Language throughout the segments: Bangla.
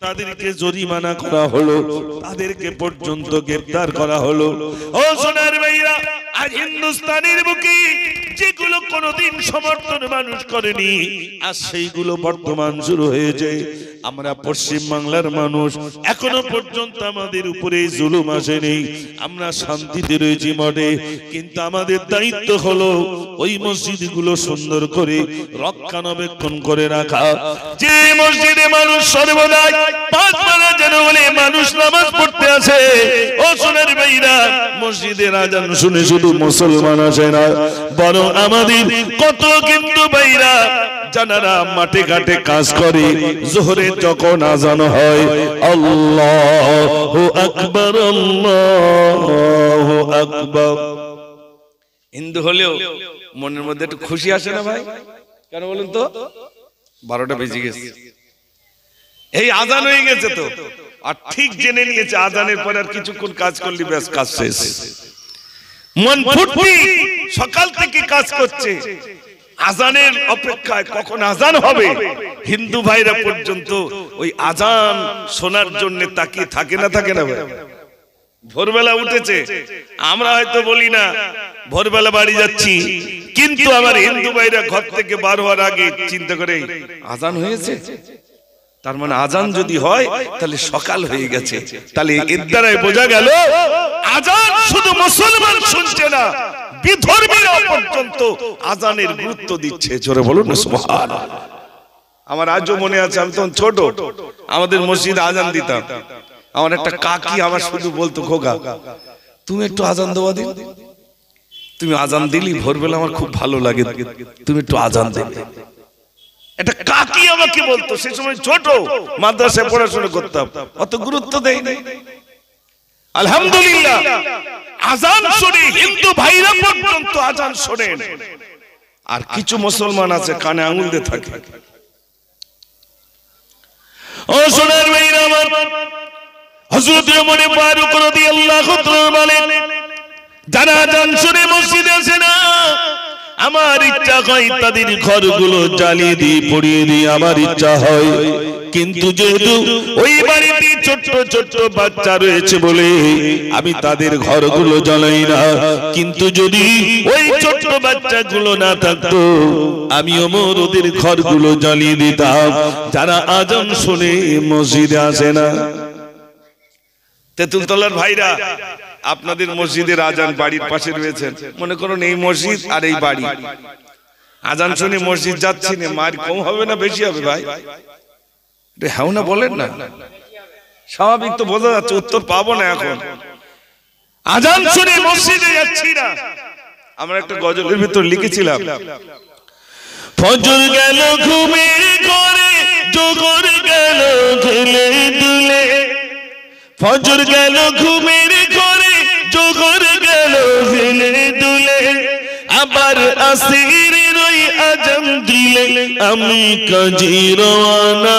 তাদেরকে জরিমানা করা হলো, তাদেরকে পর্যন্ত গ্রেফতার করা হলো। ও সোনার ভাইরা, আজ হিন্দুস্তানের বুকে যেগুলো কোনোদিন সমর্থন মানুষ করেনি, আজ সেইগুলো বর্তমান শুরু হয়েছে। আমরা পশ্চিম বাংলার মানুষ, এখনো পর্যন্ত আমাদের উপরে জুলুম আসেনি, আমরা শান্তিতে রয়েছি মঠে। কিন্তু আমাদের দায়িত্ব হলো ওই মসজিদগুলো সুন্দর করে রক্ষণাবেক্ষণ করে রাখা। যে মসজিদে মানুষ সর্বদাই পাঁচ বেলা যেন বলে মানুষ নামাজ পড়তে আসে, ও সোনার ভাইরা, মসজিদের আজান শুনে শুধু মুসলমান আসে না, বরং আমাদের কত কিন্তু ভাইরা যারা মাঠে ঘাটে কাজ করে, জোহরে যখন আজান হয়, আল্লাহু আকবার আল্লাহু আকবার, হিন্দু হলেও মনের মধ্যে একটু খুশি আসে না ভাই? কেন বলুন তো? 12টা বেজে গেছে, এই আজান হয়ে গেছে তো, আর ঠিক জেনে নিয়েছে আজানের পরে আর কিছুক্ষণ কাজ করলে ব্যাস কাজ শেষ। মন ফুর্তি, সকাল থেকে কাজ করছে, আজানের অপেক্ষায় কখন আজান হবে। হিন্দু ভাইরা পর্যন্ত ওই আজান শোনার জন্য তাকিয়ে থাকে না, থাকে না ভাই? ভোরবেলা উঠেছে, আমরা হয়তো বলি না ভোরবেলা বাড়ি যাচ্ছি, কিন্তু আমার হিন্দু ভাইরা ঘর থেকে বার হওয়ার আগে চিন্তা করে আজান হয়েছে, তার মানে আজান যদি হয় তাহলে সকাল হয়ে গেছে। তাহলে এর দ্বারাই বোঝা গেল আজান শুধু মুসলমান শুনছে না, বিধর্মীরা পর্যন্ত আজানের গুরুত্ব দিচ্ছে। জোরে বলুন না সুবহানাল্লাহ। আমার আজও মনে আছে, আমি তখন ছোট, আমাদের মসজিদে আজান দিতাম। আমার একটা কাকি আমার শুধু বলতো, খোকা তুমি একটু আজান দেওয়া দিন, তুমি আজান দিলি ভোরবেলা আমার খুব ভালো লাগে, তুমি একটু আজান দেবে। এটা কাকি আমাকে বলতো, সে সময় ছোট, মাদ্রাসায় পড়াশোনা করতাম, অত গুরুত্ব দেই নাই। আলহামদুলিল্লাহ, আজান শুনে হিন্দু ভাইরা পর্যন্ত আজান শোনেন। আর কিছু মুসলমান আছে কানে আঙুল দিয়ে থাকে। ও সোনার ভাইরা আমার, হযরত ওমর ফারুক রাদিয়াল্লাহু তাআলা বলেন, যারা আজান শুনে মসজিদে আসে না, আমার ইচ্ছা হয় তাদের ঘরগুলো জ্বালিয়ে দিয়ে পড়িয়ে দিয়ে আমার ইচ্ছা হয়। কিন্তু যেহেতু ওই বাড়িতে ছোট্ট ছোট্ট বাচ্চা রয়েছে বলে আমি তাদের ঘরগুলো জ্বালাই না। কিন্তু যদি ওই ছোট্ট বাচ্চাগুলো না থাকতো, আমি ওমর ওদের ঘরগুলো জ্বালিয়ে দিতাম, যারা আজান শুনে মসজিদে আসে না। তেঁতুলতলার ভাইরা, আপনাদের মসজিদের আজান বাড়ির পাশে রয়েছেন, মনে করুন এই মসজিদ আর এই বাড়ি, আজান শুনে মসজিদ যাচ্ছি না, মার কম হবে না বেশি হবে ভাই? হ্যাঁ না বলেন না, স্বাভাবিক তো বোঝা যাচ্ছে, উত্তর পাবো না এখন। আজান শুনে মসজিদে যাচ্ছি না। আমরা একটা গজলের ভিতর লিখেছিলাম, ফজর গেল ঘুমের ঘরে, জোহর গেল খেলে দুলে, ফজর গেল ঘুমের ঘরে, জোহর গেল খেলে দুলে, আবার আসিরের ওই আজান দিলে আমি কাজী রওয়ানা,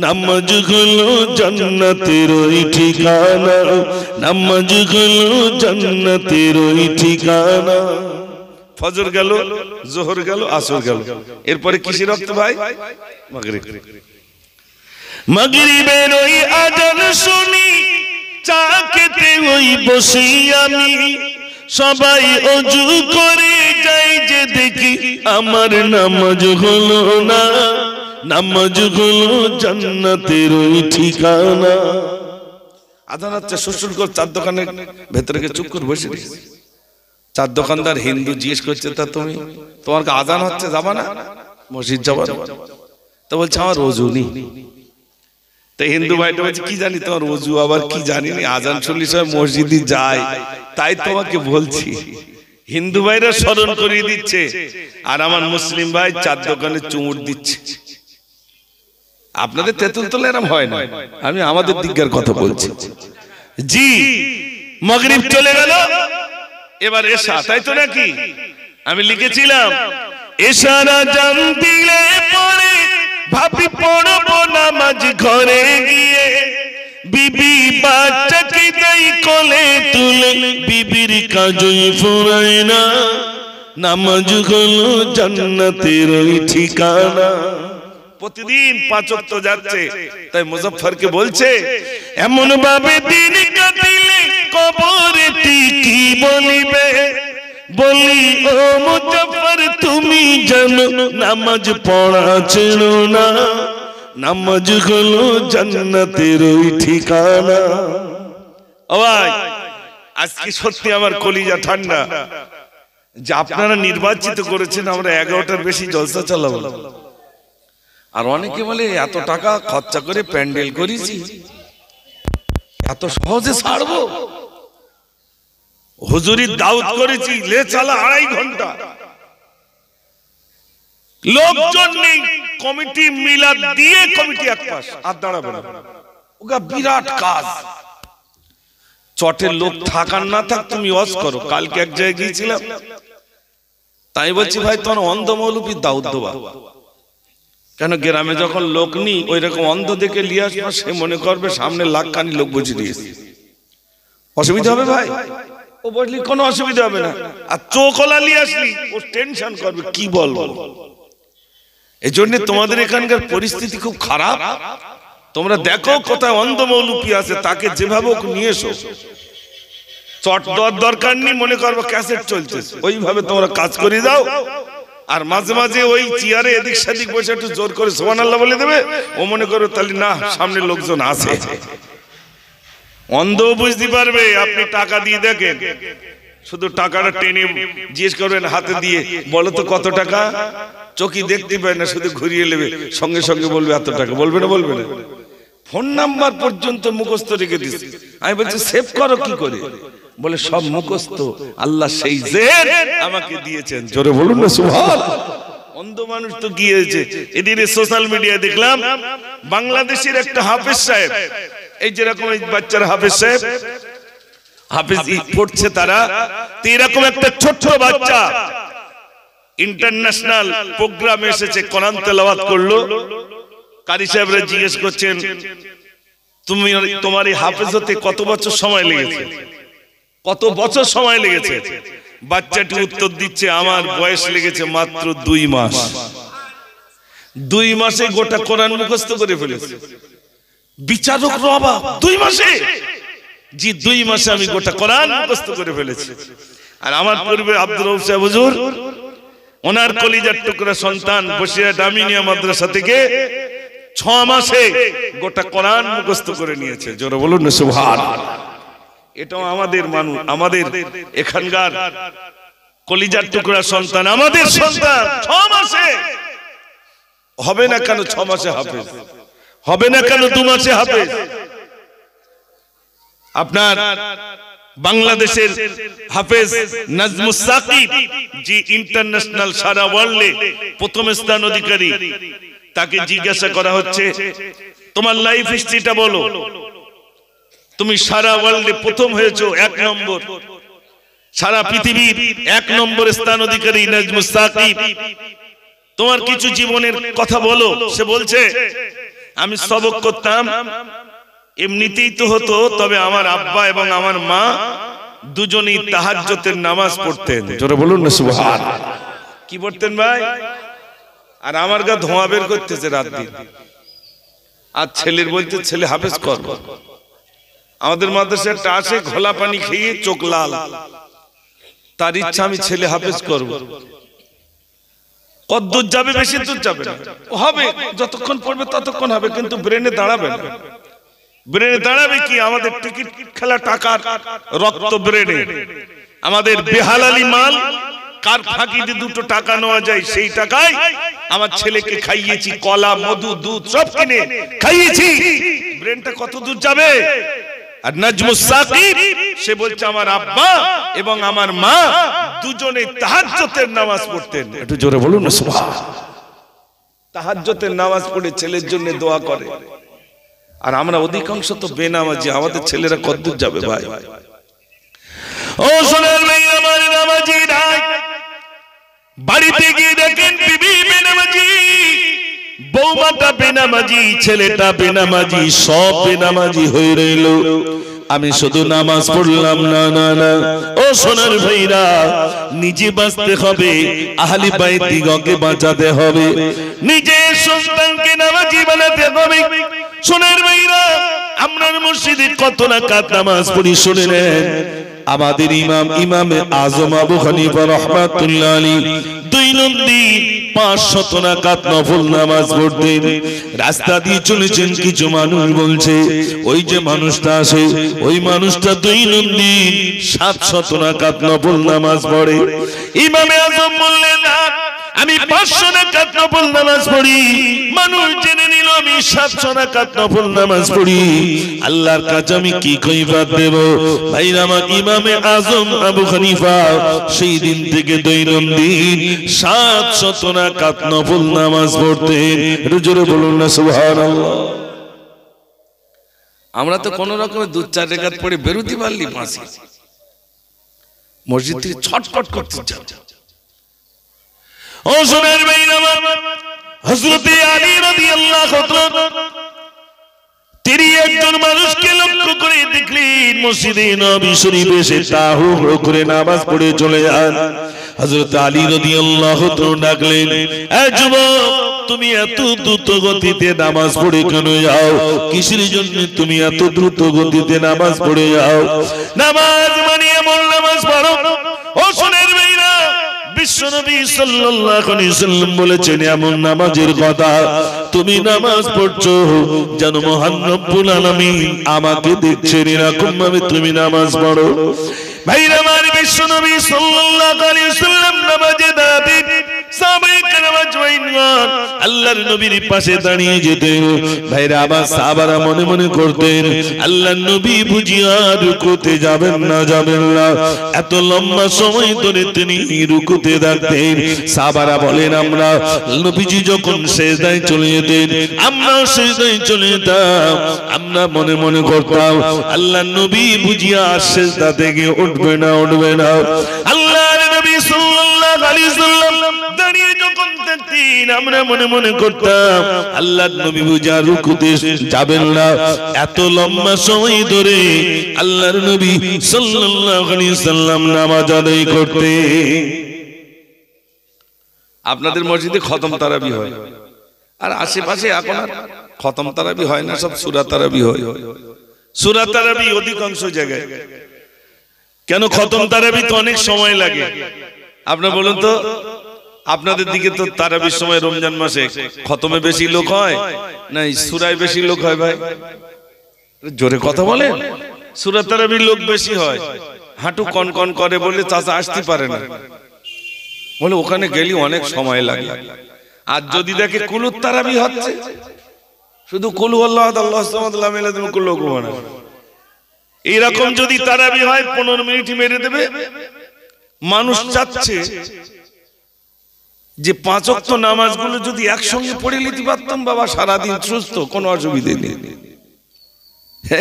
নামাজ হলো জান্নাতের ওই ঠিকানা, নামাজ হলো জান্নাতের ওই ঠিকানা। ফজর গেল, জোহর গেল, আসর গেল, এরপরে কিসের রক্ত ভাই? মাগরিব। মাগরিবের ওই আজান শুনি, চা খেতে ওই বসি আমি, সবাই ওযু করে যাই যে দেখি আমার নামাজ হলো না, নামাজ হলো জান্নাতের ওই ঠিকানা। আজান হচ্ছে, শ্বশুর ঘর চার দোকানের ভেতরে চুপ করে বসে রয়েছে। চার দোকানদার হিন্দু জিজ্ঞেস করছে, তা তুমি, তোমার আজান হচ্ছে, যাবা না মসজিদ যাবা? তো বলছে আমার ওযু নেই। তো হিন্দু ভাইটা বলছে, কি জানি তোমার ওযু আবার কি জানি না, আজান শুনলে সবাই মসজিদে যায়, তাই তোমাকে বলছি। হিন্দু ভাইরা স্মরণ করিয়ে দিচ্ছে, আর আমার মুসলিম ভাই চার দোকানে চুমুট দিচ্ছে। আপনাদের তেঁতুলতলা এরকম হয় না, আমি আমাদের দিককার কথা বলছি। জি, মাগরিব চলে গেল, এবার এশা, তাই তো নাকি? আমি লিখেছিলাম, এশার আজান দিলে পরে ভাবি পড়বো নামাজ ঘরে গিয়ে, বিবি বাচ্চাকে দেই কোলে তুলে, বিবির কাজই ফুরায় না, নামাজ হলো জান্নাতের ওই ঠিকানা। প্রতিদিন 5 ওয়াক্ত যাচ্ছে। তাই মুজফফরকে বলছে, এমন ভাবে দিন কাটিলে কবরেতে কি বলিবে, বলি ও মুজফফর তুমি জানো নামাজ পড়া ছেড়ো না, নামাজ হলো জান্নাতের ওই ঠিকানা। ও ভাই, আজকে সত্যি আমার কলিজা ঠান্ডা যে আপনারা নির্বাচিত করেছেন আমরা 11টার বেশি জলসা চালাবো। আর অনেকে বলে এত টাকা খরচা করে প্যান্ডেল করেছি, এত সহজে ছাড়বো? হুজুরির দাওয়াত করেছি, লে চালা 2.5 ঘন্টা, লোকজন নেই, কমিটি মিলাদ দিয়ে কমিটি এক পাশ, আর দাঁড়াবে না। ওগা বিরাট কাজ। চটের লোক থাকার না থাক তুমি ওয়াজ করো। কালকে এক জায়গায় গিয়েছিলাম, তাই বলছি ভাই তোমার অন্ধ মৌলবীর দাওয়াত দেওয়া, কেন গ্রামে যখন লোক নি ওই রকম অন্ধ দেখে নিয়ে আসবো, সে মনে করবে সামনে লাখখানি লোক বুঝে দিয়েছে, অসুবিধা হবে ভাই? ও বললি কোনো অসুবিধা হবে না। আর চোখলা নিয়ে আসলি ও টেনশন করবে, কি বলবো। এই জন্য তোমাদের এখানকার পরিস্থিতি খুব খারাপ। তোমরা দেখো কোথায় অন্ধ মৌলবী আছে, তাকে যেভাবে নিয়ে এসো। চট দেওয়ার দরকার নেই, মনে করবো ক্যাসেট চলছে, ওইভাবে তোমরা কাজ করে দাও। আর মাঝে মাঝে ওই চেয়ারে এদিক সেদিক বসে একটু জোর করে সুবহানাল্লাহ বলে দেবে, ও মনে করবে তাহলে না সামনে লোকজন আছে। অন্ধ বুঝতে পারবে। আপনি টাকা দিয়ে দেখেন, শুধু টাকাটা টেনে জিজ্ঞেস করবেন হাতে দিয়ে, বলো তো কত টাকা? চোখই দেখতে পায় না, শুধু ঘুরিয়ে নেবে, সঙ্গে সঙ্গে বলবে এত টাকা। বলবে না? বলবে না। ফোন নাম্বার পর্যন্ত মুখস্থ রেখে দিচ্ছে। আমি বলছি সেভ করো কি করে? বলে সব মুখস্থ, আল্লাহ সেই জেদ আমাকে দিয়েছেন। জোরে বলুন না সুবহানাল্লাহ। অন্ধ মানুষ তো গিয়েছে। এদিকে সোশ্যাল মিডিয়ায় দেখলাম বাংলাদেশের একটা হাফেজ সাহেব, এই যেরকম এই বাচ্চারা হাফেজ সাহেব হাফেজ পড়ছে, তারা এরকম একটা ছোট্ট বাচ্চা ইন্টারন্যাশনাল প্রোগ্রামে এসেছে, কোরআন তেলাওয়াত করলো। কারি সাহেবরা জিজ্ঞেস করছেন, তুমি তোমার এই হাফেজ হতে কত বছর সময় লেগেছে? কত বছর সময় লেগেছে? বাচ্চাটি উত্তর দিচ্ছে, আমার বয়স লেগেছে মাত্র 2 মাস। 2 মাসে গোটা কোরআন মুখস্থ করে ফেলেছে। বিচারক রবা 2 মাসে? জি 2 মাসে আমি গোটা কোরআন মুখস্থ করে ফেলেছি। আর আমার পূর্বে আব্দুর রউফ সাহেব হুজুর, ওনার কলিজার টুকরা সন্তান বসিরহাট আমিনিয়া মাদ্রাসা থেকে 6 মাসে গোটা কোরআন মুখস্থ করে নিয়েছে। জোরে বলুন না সুবহানাল্লাহ। এটাও আমাদের মানুষ, আমাদের এখানকার কলিজার টুকরা সন্তান, আমাদের সন্তান 6 মাসে। হবে না কেন 6 মাসে হাফেজ? হবে না কেন 2 মাসে হাফেজ? আপনার বাংলাদেশের হাফেজ নাজমুস সাকিব, যে ইন্টারন্যাশনাল সারা ওয়ার্ল্ডে প্রথম স্থান অধিকারী, তাকে জিজ্ঞাসা করা হচ্ছে তোমার লাইফ হিস্ট্রিটা বলো। তুমি সারা ওয়ার্ল্ডে প্রথম হয়েছো, 1 নম্বর, সারা পৃথিবীর 1 নম্বর স্থান অধিকারী নাজমুস সাকিব। তোমার কিছু জীবনের কথা বলো। সে বলছে আমি সবক করতাম, এমনিতেই তো হতো, তবে আমার আব্বা এবং আমার মা দুজনেই তাহাজ্জুদের নামাজ পড়তেন। জোরে বলুন না সুবহানাল্লাহ। কি পড়তেন ভাই? আর আমার গা ধোঁয়া বের করতেছে রাত দিন। আর ছেলের বলতে ছেলে হাফেজ করবো। আমাদের মাদ্রাসায় একটা আসে, ঘোলা পানি খেয়ে চোখ লাল, তার ইচ্ছা আমি ছেলে হাফেজ করব। কদ্দূর যাবে? বেশি দূর যাবে না, হবে যতক্ষণ পড়বে ততক্ষণ হবে, কিন্তু ব্রেনে দাঁড়াবে না। ব্রেনে দাঁড়াবে কি? আমাদের টিকিট খেলা টাকার রক্ত ব্রেনে, আমাদের বেহালালি মাল, কার ফাঁকি দিয়ে 2 টাকা নেওয়া যায়, সেই টাকায় আমার ছেলেকে খাইয়েছি, কলা, মধু, দুধ সব কিনে খাইয়েছি। ব্রেনটা কত দূর যাবে? আর নাজমুস সাকিব সে বলছে আমার আব্বা এবং আমার মা দুজনে তাহাজ্জুদের নামাজ পড়তেন। একটু জোরে বলুন না সুবহানাল্লাহ। তাহাজ্জুদের নামাজ পড়ে ছেলের জন্য দোয়া করে। আর আমরা অধিকাংশ তো বেনামাজি, আমাদের ছেলেরা কতদূর যাবে ভাই? ও সোনার ভাই আমার নামাজি নাই, বাড়িতে গিয়ে দেখেন বিবি বেনামাজি, বৌমাটা বেনামাজি, ছেলেটা বেনামাজি, সব বেনামাজি হয়ে রইল। আমি শুধু নামাজ পড়লাম না, না না, ও সোনার ভাইরা, নিজে বাঁচতে হবে, আহলি বাইত দিগকে বাঁচাতে হবে, নিজের সন্তানকে নামাজি বানাতে হবে। সোনার ভাইরা, আমরার মসজিদে কত রাকাত নামাজ পড়ি শুনে নেন। আমাদের ইমামে আজম আবু হানিফা রাহমাতুল্লাহ আলাইহি দৈনন্দিন 500 রাকাত নফল নামাজ পড়তেন। রাস্তা দিয়ে চলেছেন, কিছু মানুষ বলছে ওই যে মানুষটা আসে, ওই মানুষটা দৈনন্দিন 700 রাকাত নফল নামাজ পড়ে। ইমামে আজম বললেন, না, আমি 500 রাকাত নফল নামাজ পড়ি। মানুষ জেনে নিল আমি 700 রাকাত নফল নামাজ পড়ি। আল্লাহর কাছে আমি কি কইফাত দেব? ভাইরা আমার, ইমামে আজম আবু হানিফা সেই দিন থেকে দৈনন্দিন 700 রাকাত নফল নামাজ পড়তেন। জোরে বলুন না সুবহানাল্লাহ। আমরা তো কোন রকমে 2-4 রাকাত পড়ে বেরোতে পারলি পাঁচি, মসজিদ থেকে ছটফট করতে যাও। ও সোনার ভাইরা আমার, হযরত আলী রাদিয়াল্লাহু তাআলা তিনি একজন মানুষকে লক্ষ্য করে দেখলেন মসজিদে নবী শরীফে এসে তাহুর করে নামাজ পড়ে চলে যান। হযরত আলী রাদিয়াল্লাহু তাআলা ডাকলেন, এই যুবক, তুমি এত দ্রুত গতিতে নামাজ পড়ে কেন যাও? কিসের জন্য তুমি এত দ্রুত গতিতে নামাজ পড়ে যাও? নামাজ মানে এমন নামাজ পড়ো, ও সোনার ভাইরা, বিশ্বনবী সাল্লাল্লাহু আলাইহি ওয়াসাল্লাম বলেছেন এমন নামাজের কথা, তুমি নামাজ পড়ছো যেন মহান রব্বুল আলামিন আমাকে দেখছেন, এরকম ভাবে তুমি নামাজ পড়ো। ভাইরা আমার, বিশ্বনবী সাল্লাল্লাহু আলাইহি ওয়াসাল্লাম নামাজে দাঁড়াতেন, সাহাবায়ে কেরাম আজমাইন আল্লাহর নবীর পাশে দাঁড়িয়ে যেতেন। ভাইরা আমার, সাহাবারা মনে মনে করতেন আল্লাহর নবী বুঝিয়া রুকুতে যাবেন না, যাবেন না। এত লম্বা সময় ধরে তিনি রুকুতে থাকতেন। সাহাবারা বলেন, আমরা নবীজি যখন সিজদায় চলে যেতেন, আমরাও সিজদায় চলে যেতাম। আমরা মনে মনে করতাম আল্লাহর নবী বুঝিয়া সিজদা থেকে উঠবে না, উঠবে না। আল্লাহর নবী সাল্লাল্লাহু আলাইহি ওয়াসাল্লাম দাঁড়িয়ে যখন থাকতেন, আমরা মনে মনে করতাম আল্লাহর নবী বুঝিয়া রুকুতে যাবেন না। এত লম্বা সময় ধরে আল্লাহর নবী সাল্লাল্লাহু আলাইহি ওয়াসাল্লাম নামাজ আদায় করতেন। আপনাদের মসজিদে খতম তারাবি হয়, আর আশেপাশে এখন আর খতম তারাবি হয় না, সব সূরা তারাবি হয়। সূরা তারাবি অধিকাংশ জায়গায়। কেন? খতম তারাবি তো অনেক সময় লাগে। আপনি বলুন তো, আপনাদের দিকে তো তারাবির সময় রমজান মাসে খতমে বেশি লোক হয় না সূরায় বেশি লোক হয়? ভাই জোরে কথা বলেন। সূরা তারাবির লোক বেশি হয়। হাঁটু কনকন করে বলে চাচা আসতে পারে না, বলে ওখানে গেলে অনেক সময় লাগে। আর যদি দেখে কুলুত তারাবি হচ্ছে, শুধু কুলু আল্লাহ আল্লাহু সামাদ লাম ইয়ালিদ ওয়ালাম ইউলাদ ওয়া হুয়া আহাদ, এইরকম যদি তারাবি হয় 15 মিনিট মেরে দেবে। মানুষ চাচ্ছে যে 5 ওয়াক্ত নামাজগুলো যদি একসঙ্গে পড়ে নিতে পারতাম, বাবা সারাদিন সুস্থ, কোনো অসুবিধা নেই।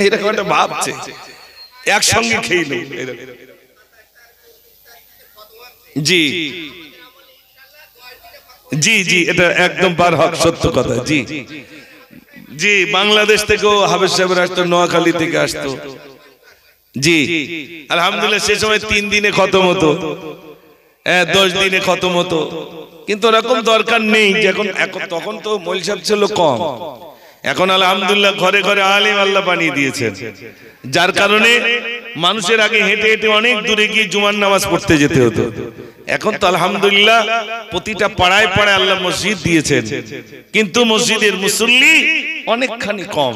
এইরকম একটা ভাবছে একসঙ্গে খেয়ে নেই। জি জি জি, এটা একদম বারহক সত্য কথা। জি জি, বাংলাদেশ থেকেও হাফেজ সাহেবের আসতো, নোয়াখালী থেকে আসতো। জি আলহামদুলিল্লাহ, সে সময় 3 দিনে খতম হতো, 10 দিনে খতম হতো। কিন্তু এরকম দরকার নেই, তখন তো মৌলভী সাহেব ছিল কম। এখন আলহামদুলিল্লাহ ঘরে ঘরে আলেম আল্লাহ বানিয়ে দিয়েছেন, যার কারণে মানুষের আগে হেঁটে হেঁটে অনেক দূরে গিয়ে জুমার নামাজ পড়তে যেতে হতো। এখন তো আলহামদুলিল্লাহ প্রতিটা পাড়ায় পাড়ায় আল্লাহ মসজিদ দিয়েছেন, কিন্তু মসজিদের মুসল্লি অনেকখানি কম।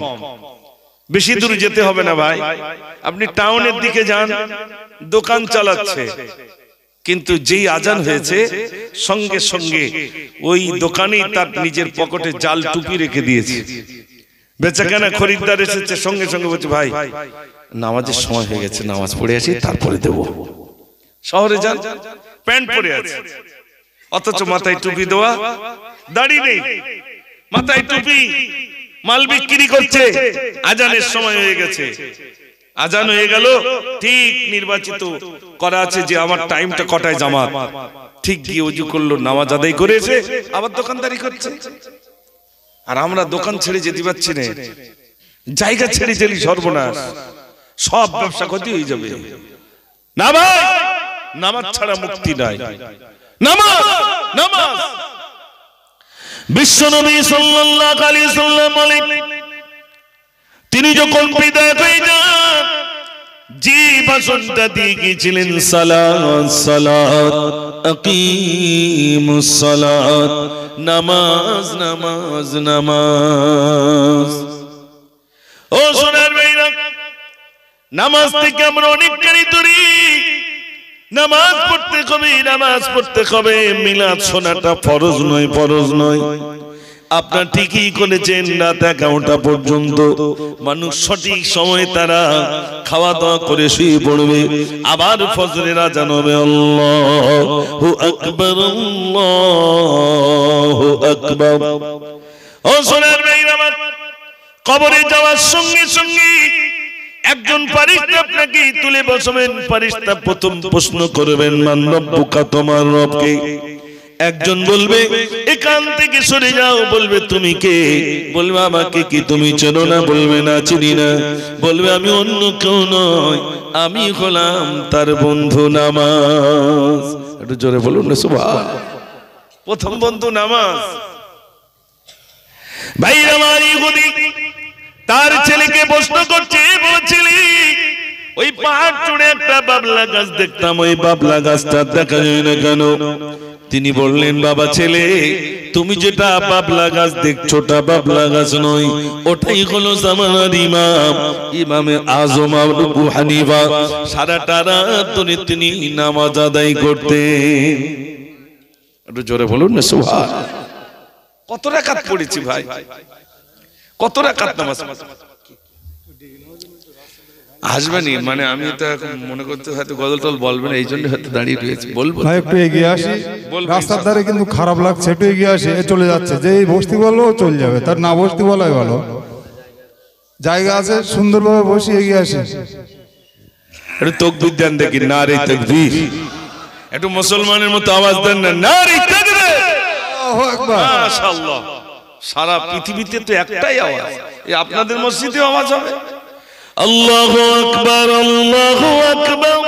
বেশি দূর যেতে হবে না ভাই, আপনি টাউনের দিকে যান, দোকান চালাচ্ছে, কিন্তু যেই আজান হয়েছে সঙ্গে সঙ্গে ওই দোকানেই তার নিজের পকেটে জাল টুপি রেখে দিয়েছে। বেচাকেনা খরিদ্দার এসেছে, সঙ্গে সঙ্গে বলছে ভাই নামাজের সময় হয়ে গেছে, নামাজ পড়ে আসি তারপরে দেব। শহরে যান, প্যান্ট পরে আছে, অথচ মাথায় টুপি দেওয়া, দাড়ি নেই, মাথায় টুপি, মাল বিক্রি করছে। আজানের সময় হয়ে গেছে, আজান হয়ে গেল, ঠিক নির্বাচিত করা আছে যে আমার টাইমটা কটায় জামাত, ঠিক গিয়ে ওযু করলো, নামাজ আদায় করেছে, আবার দোকানদারি করছে। আর আমরা দোকান ছেড়ে যেতে পারছি না, জায়গা ছেড়ে চলি, সর্বনাশ। সব ব্যবসা ক্ষতি হয়ে যাবে। না ভাই, নামাজ ছাড়া মুক্তি নাই। নামাজ নামাজ বিশ্বনবী সাল্লাল্লাহু আলাইহি সাল্লাম বলেন, তিনি যখন বিদায় হয়ে যান, যে ভাষণটা দিয়ে গিয়েছিলেন, সালাত সালাত আকিমুস সালাত, নামাজ নামাজ নামাজ। ও সোনার ভাইরা, নামাজ থেকে আমরা অনেকখানি দূরে। নামাজ পড়তে হবে, নামাজ পড়তে হবে। মিলাদ শোনাটা ফরজ নয়, ফরজ নয়। আপনার ঠিকই করেছেন, রাত 11টা পর্যন্ত মানুষ সঠিক সময় তারা খাওয়া দাওয়া করে শুয়ে পড়বে, আবার ফজরের আজান হবে। আল্লাহু আকবার, আল্লাহু আকবার। ও সোনার ভাইরা আমার, কবরে যাওয়ার সঙ্গে সঙ্গে একজন ফারিস্তা আপনাকে তুলে বসাবেন। ফারিস্তা প্রথম প্রশ্ন করবেন, মান রব্বুকা, তোমার রব কে? একজন বলবে এখান থেকে সরে যাও, বলবে তুমি কে? বলবে আমাকে কি তুমি চেনো না? বলবে না, চিনি না। বলবে আমি অন্য কেউ নয়, আমি হলাম তার বন্ধু নামাজ। একটু জোরে বলুন না সুবহান। প্রথম বন্ধু নামাজ। ভাই আমার, ইহুদি তার ছেলেকে প্রশ্ন করছে, বলছিলি ওই পাহাড় চূড়ে একটা বাবলা গাছ দেখতাম, ওই বাবলা গাছটা দেখা যায় না কেন? তিনি বললেন, বাবা ছেলে, তুমি যেটা বাবলা গাছ দেখছো, ওটা বাবলা গাছ নয়, ওটাই হলো জামানার ইমাম, ইমামে আজম আবু হানিফা। সারাটা রাত ধরে তিনি নামাজ আদায় করতেন। একটু জোরে বলুন না সুবহান। কত রাকাত পড়েছি ভাই, কত রাকাত নামাজ আসবেনি। মানে আমি তো এখন মনে করতে হয়তো গজল টল বলবেন, এই জন্য হয়তো দাঁড়িয়ে রয়েছি। বলবো ভাই একটু এগিয়ে আসি, রাস্তার ধারে কিন্তু খারাপ লাগছে, একটু এগিয়ে আসি। এ চলে যাচ্ছে, যে এই বসতি বললো চলে যাবে, তার না বসতি বলাই ভালো। জায়গা আছে, সুন্দরভাবে বসি, এগিয়ে আসি। একটু তাকবীর দেন দেখি, নারে তাকবীর। একটু মুসলমানের মতো আওয়াজ দেন না, নারে তাকবীর। আল্লাহু আকবার। মাশাআল্লাহ। সারা পৃথিবীতে তো একটাই আওয়াজ, এই আপনাদের মসজিদেও আওয়াজ হবে। আল্লাহু আকবার, আল্লাহু আকবার।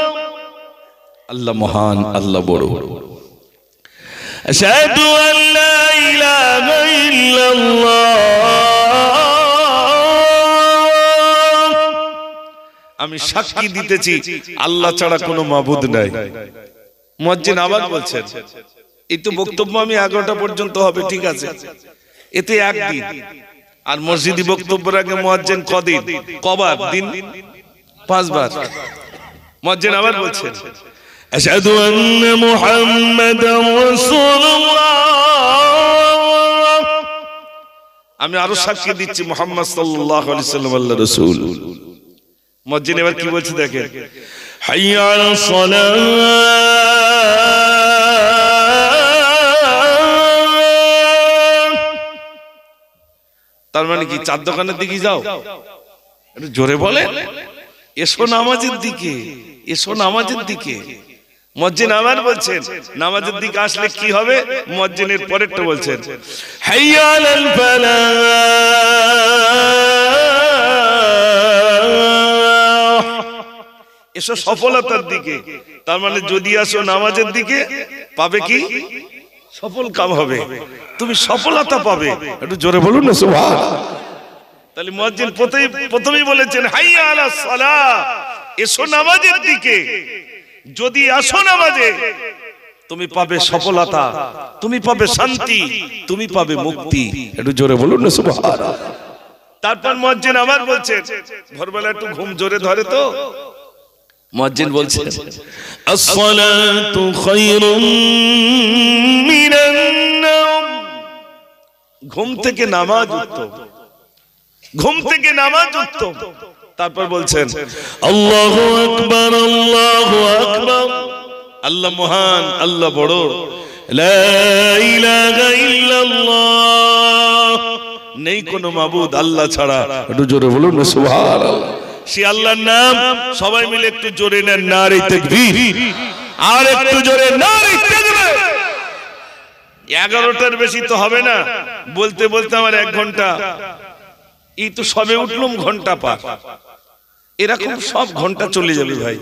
আল্লাহ মহান, আল্লাহ বড়। আশহাদু আল্লা ইলাহা ইল্লাল্লাহ, আমি সাক্ষী দিতেছি আল্লাহ ছাড়া কোনো মাবুদ নাই। মুয়াজ্জিন আবার বলছেন, এই তো বক্তব্য আমি 11টা পর্যন্ত হবে, ঠিক আছে, এতে একদিন। আর মসজিদি বক্তব্যের আগে মুয়াজ্জিন কদিন, কবার দিন? 5 বার। মুয়াজ্জিন আবার বলছেন, আশহাদু আন্না মুহাম্মাদার রাসূলুল্লাহ, আমি আরো সাক্ষী দিচ্ছি মুহাম্মদ সাল্লাল্লাহু আলাইহি সাল্লাম আল্লাহর রাসূল। মুয়াজ্জিন এবার কি বলছে দেখেন, হাইয়া আলাস সালাহ, তার মানে কি চার দোকানের দিকে যাও? একটু জোরে বলেন, এসো নামাজের দিকে, এসো নামাজের দিকে। মুয়াজ্জিন আবার বলছেন, নামাজের দিকে আসলে কি হবে? মুয়াজ্জিনের পরেরটা বলছেন, হাইয়া আলাল ফালাহ, এসো সফলতার দিকে। তার মানে যদি আসো নামাজের দিকে, পাবে কি? সফল কাম হবে, তুমি সফলতা পাবে। একটু জোরে বলুন না সুবহান। তাহলে মুয়াজ্জিন প্রথমেই বলেছেন হাইয়া আলাস সালাহ, এসো নামাজের দিকে। যদি আসো নামাজে, তুমি পাবে সফলতা, তুমি পাবে শান্তি, তুমি পাবে মুক্তি। একটু জোরে বলুন না সুবহান। তারপর মুয়াজ্জিন আবার বলছেন, ভোরবেলা একটু ঘুম জোরে ধরে তো, মুয়াজ্জিন বলছেন, আসসালাতু খায়রুম মিনান নাওম, ঘুম থেকে নামাজ উত্তম, ঘুম থেকে নামাজ উত্তম। তারপর বলছেন, আল্লাহু আকবার, আল্লাহু আকবার। আল্লাহ মহান, আল্লাহ বড়। লা ইলাহা ইল্লাল্লাহ, নেই কোনো মাবুদ আল্লাহ ছাড়া। একটু জোরে বলুন না সুবহানাল্লাহ। সে আল্লাহর নাম সবাই মিলে একটু জোরে নেন, নারে তাকবীর। আর একটু জোরে নারে তাকবীর। 11টার বেশি তো হবে না, বলতে বলতে আমার 1 ঘন্টা। এই তো সবে উঠলাম, ঘন্টা পার। এরকম সব ঘন্টা চলে যাবে ভাই।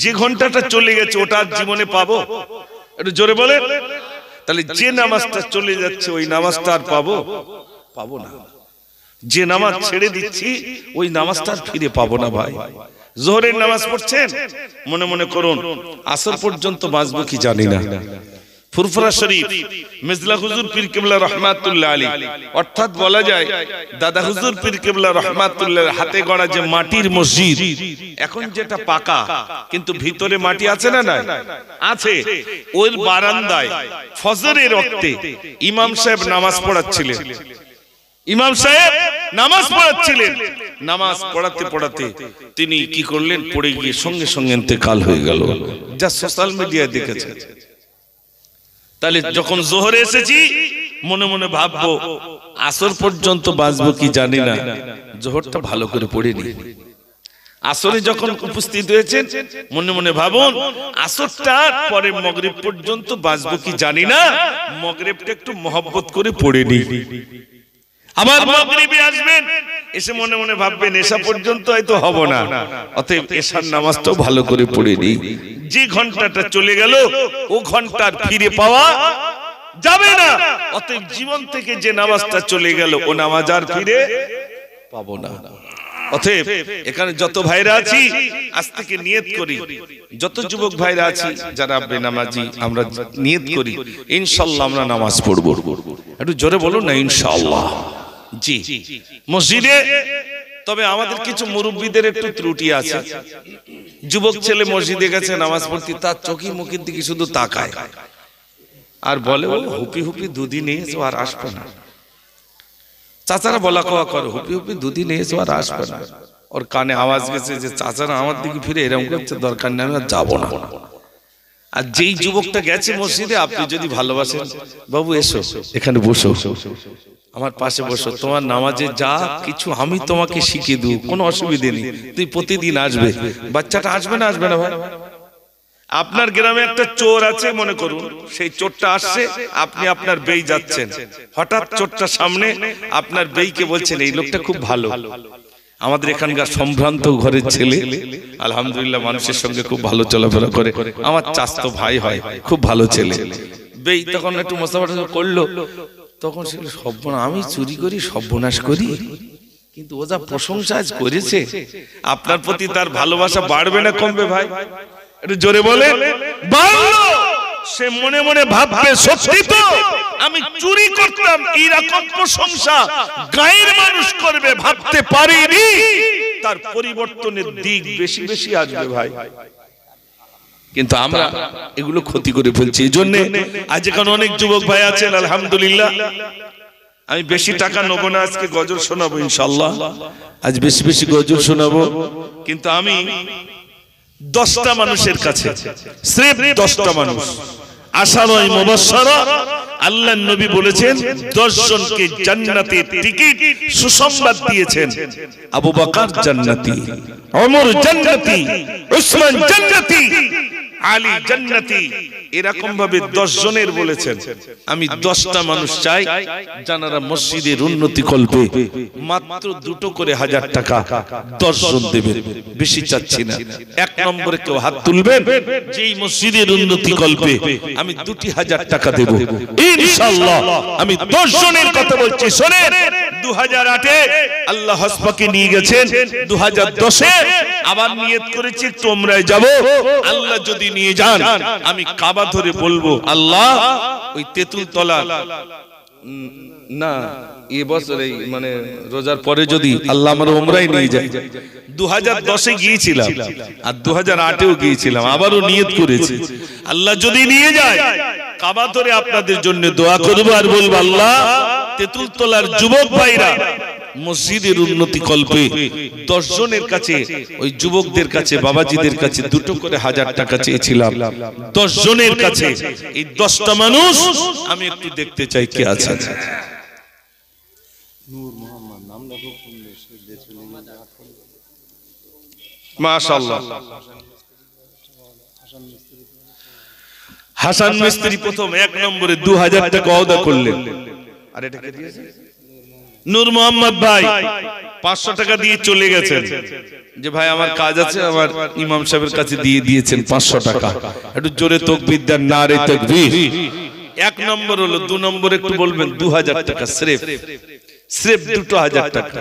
যে ঘন্টাটা চলে গেছে ওটা আর জীবনে পাবো? একটু জোরে বলে। তাহলে যে নামাজটা চলে যাচ্ছে ওই নামাজটা আর পাবো? পাবো না। যে নামাজ ছেড়ে দিচ্ছি ওই নামাজটা আর ফিরে পাবো না ভাই। জোহরের নামাজ পড়ছেন, মনে মনে করুন আসর পর্যন্ত বাঁচবো কি জানি না। ফুরফুরা শরীফ মিজলা হুজুর পীর কেবলা রহমাতুল্লাহ আলাইহি, অর্থাৎ বলা যায় দাদা হুজুর পীর কেবলা রহমাতুল্লাহ হাতে গড়া যে মাটির মসজিদ, এখন যেটা পাকা কিন্তু ভিতরে মাটি আছে না? নাই আছে। ওই বারান্দায় ফজরের ওয়াক্তে ইমাম সাহেব নামাজ পড়াচ্ছিলেন। ইমাম সাহেব নামাজ পড়াচ্ছিলেন। নামাজ পড়াতে পড়াতে তিনি কি করলেন, পড়ে গিয়ে সঙ্গে সঙ্গে ইন্তেকাল হয়ে গেল। যা সোশ্যাল মিডিয়ায় দেখেছে। তাহলে যখন জোহরে এসেছি মনে মনে ভাববো আসর পর্যন্ত বাঁচবো কি জানি না, জোহরটা ভালো করে পড়ে নি। আসরে যখন উপস্থিত হয়েছেন মনে মনে ভাবুন আসরটা পরে মাগরিব পর্যন্ত বাঁচবো কি জানি না, মাগরিবটা একটু মহব্বত করে পড়ে নি। আবার মাগরিবে আসবেন, এসে মনে মনে ভাববেন এশা পর্যন্ত হয়তো হব না, অতএব এশার নামাজটাও ভালো করে পড়ে নি। যে ঘন্টাটা চলে গেল ও ঘন্টার ফিরে পাওয়া যাবে না। অতএব জীবন থেকে যে নামাজটা চলে গেল ও নামাজ আর ফিরে পাবো না। অতএব এখানে যত ভাইরা আছি আজ থেকে নিয়ত করি, যত যুবক ভাইরা আছি যারা বেনামাজি, আমরা নিয়ত করি ইনশাআল্লাহ আমরা নামাজ পড়ব। একটু জোরে বলুন না ইনশাআল্লাহ। জি মসজিদে, তবে আমাদের কিছু মুরব্বীদের একটু ত্রুটি আছে। যুবক ছেলে মসজিদে গেছে নামাজ পড়তে, তার চোখে মুখের দিকে শুধু তাকায় আর বলে ও হুপি হুপি দুদিন এসো আর আসবে না। চাচারা বলা কওয়া করে হুপি হুপি দুদিন এসো আর আসবে না। ওর কানে আওয়াজ গেছে যে চাচারা আমার দিকে ফিরে এরকম করছে, দরকার নেই আমি আর যাবো না। আর যেই যুবকটা গেছে মসজিদে, আপনি যদি ভালোবাসেন বাবু এসো এখানে বসো, আমার পাশে বসো, তোমার নামাজে যা কিছু আমি তোমাকে শিখিয়ে দেব, কোনো অসুবিধে নেই, তুই প্রতিদিন আসবে। বাচ্চাটা আসবে না? আসবে না ভাই। আপনার গ্রামে একটা চোর আছে মনে করুন, সেই চোরটা আসছে, আপনি আপনার বেই যাচ্ছেন, হঠাৎ চোরটা সামনে আপনার বেইকে বলছেন এই লোকটা খুব ভালো। আমাদের এখানকার সম্ভ্রান্ত ঘরের ছেলে আলহামদুলিল্লাহ মানুষের সঙ্গে খুব ভালো চলাফেরা করে, আমার চাচাতো ভাই হয়, খুব ভালো ছেলে। বেই তখন একটু মোসাফা করলো, তখন সে সর্বনাশ, আমি চুরি করি সর্বনাশ করি, কিন্তু ও যা প্রশংসা করেছে আপনার প্রতি তার ভালোবাসা বাড়বে না কমবে ভাই? একটু জোরে বলে। বাড়লো। সে মনে মনে ভাববে সত্যি তো আমি চুরি করতাম, এরকম প্রশংসা গায়ের মানুষ করবে ভাবতে পারিনি। তার পরিবর্তনের দিক বেশি বেশি আসবে ভাই। কিন্তু আমরা এগুলো ক্ষতি করে ফেলছি। এই জন্য আজ এখানে অনেক যুবক ভাই আছেন আলহামদুলিল্লাহ। আমি বেশি টাকা নেবো না, আজকে গজল শোনাবো ইনশাআল্লাহ, আজ বেশি বেশি গজল শোনাবো। কিন্তু আমি 10টা মানুষের কাছে, স্রেফ 10টা মানুষ, আশারায়ে মুবাশশারা, আল্লাহর নবী বলেছেন 10 জনকে জান্নাতের টিকিট সুসংবাদ দিয়েছেন। আবু বকর জান্নাতি, ওমর জান্নাতি, উসমান জান্নাতি, আলী জান্নাতি, এরকম ভাবে 10 জনের বলেছেন। আমি 10টা মানুষ চাই যারা মসজিদের উন্নতি কল্পে মাত্র 2টো করে 1000 টাকা 10 জন দেবেন, বেশি চাচ্ছি না। 1 নম্বরে কেউ হাত তুলবেন যেই মসজিদের উন্নতি কল্পে আমি 2টি 1000 টাকা দেব ইনশাআল্লাহ। আমি 10 জনের কথা বলছি, শুনেন। 2008-এ আল্লাহ হসপাকে নিয়ে গেছেন, 2010-এ আবার নিয়ত করেছি তোমরাই যাব। আল্লাহ যদি নিয়ে যান আমি কাবা ধরে বলবো আল্লাহ ওই তেঁতুল তলা না এই বছরে মানে রোজার পরে যদি আল্লাহ আমার উমরায় নিয়ে যায়। 2010-এ গিয়েছিলাম আর 2008-এও গিয়েছিলাম, আবারও নিয়ত করেছি আল্লাহ যদি নিয়ে যায় কাবা ধরে আপনাদের জন্য দোয়া করবো আর বলবো আল্লাহ তেঁতুল তলার যুবক ভাইরা মসজিদের উন্নতি কল্পে 10 জনের কাছে, ওই যুবকদের কাছে, বাবাজিদের কাছে 2টো করে 1000 টাকা চেয়েছিলাম 10 জনের কাছে। এই 10টা মানুষ আমি একটু দেখতে চাই কে আছে। মাশাআল্লাহ। হাসান মিস্ত্রি প্রথম 1 নম্বরে 2000 টাকা ওয়াদা করলেন। আর এটা কে দিয়েছে? নূর মোহাম্মদ ভাই 500 টাকা দিয়ে চলে গেছেন যে ভাই আমার কাজ আছে, আমার ইমাম সাহেবের কাছে দিয়ে দিয়েছেন 500 টাকা। একটু জোরে তাকবীর দেন, নারে তাকবীর। 1 নম্বর হলো। 2 নম্বর একটু বলবেন 2000 টাকা স্রেফ 2000 টাকা।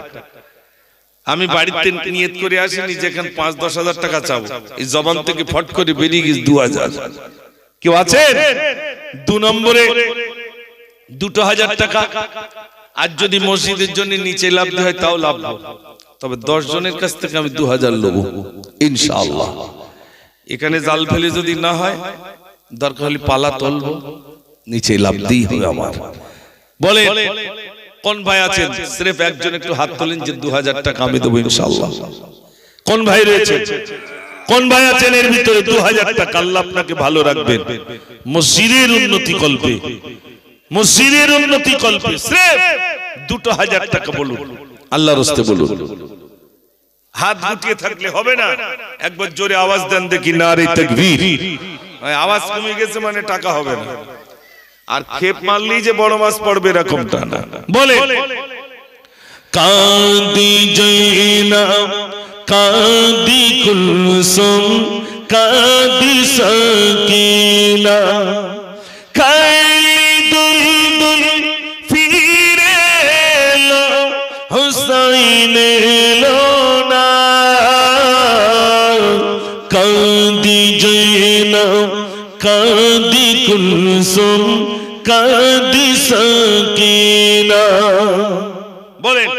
আমি বাড়িতে নিয়ত করে আসিনি যে এখানে 5-10 হাজার টাকা চাবো, এই জবান থেকে ফট করে বেরিয়ে গেছে 2000। কেউ আছেন? 2 নম্বরে 2000 টাকা। আর যদি মসজিদের জন্য নিচে লাভ হয় তাও লাভ, তবে 10 জনের কাছ থেকে আমি 2000 নেব ইনশাআল্লাহ। এখানে জাল ফেলে যদি না হয় দরকার হলে পালা তুলবো, নিচে লাভ দিই হবে আমার। বলে কোন ভাই আছেন? সির্ফ একজন একটু হাত তোলেন যে 2000 টাকা আমি দেব ইনশাআল্লাহ। কোন ভাই রয়েছে? কোন ভাই আছেন এর ভিতরে? 2000 টাকা। আল্লাহ আপনাকে ভালো রাখবেন। মসজিদের উন্নতি কল্পে, মসজিদের উন্নতি কল্পে সির্ফ 2000 টাকা বলুন, আল্লাহর রাস্তে বলুন। হাত গুটিয়ে থাকলে হবে না, একবার জোরে আওয়াজ দেন দেখি, নারে তাকবীর। আওয়াজ কমে গেছে মানে টাকা হবে না। আর খেপ মারলেই যে বড় মাছ পড়বে এরকমটা না। বলে কাঁদি জৈনাব কাঁদি কুলসুম কাঁদি সাকিনা কাইলি দুলদুল ফিরে এলো হুসাইন এলো না। কাঁদি জৈনাব কাঁদি কুলসুম কাঁদি সাকিনা। বলেন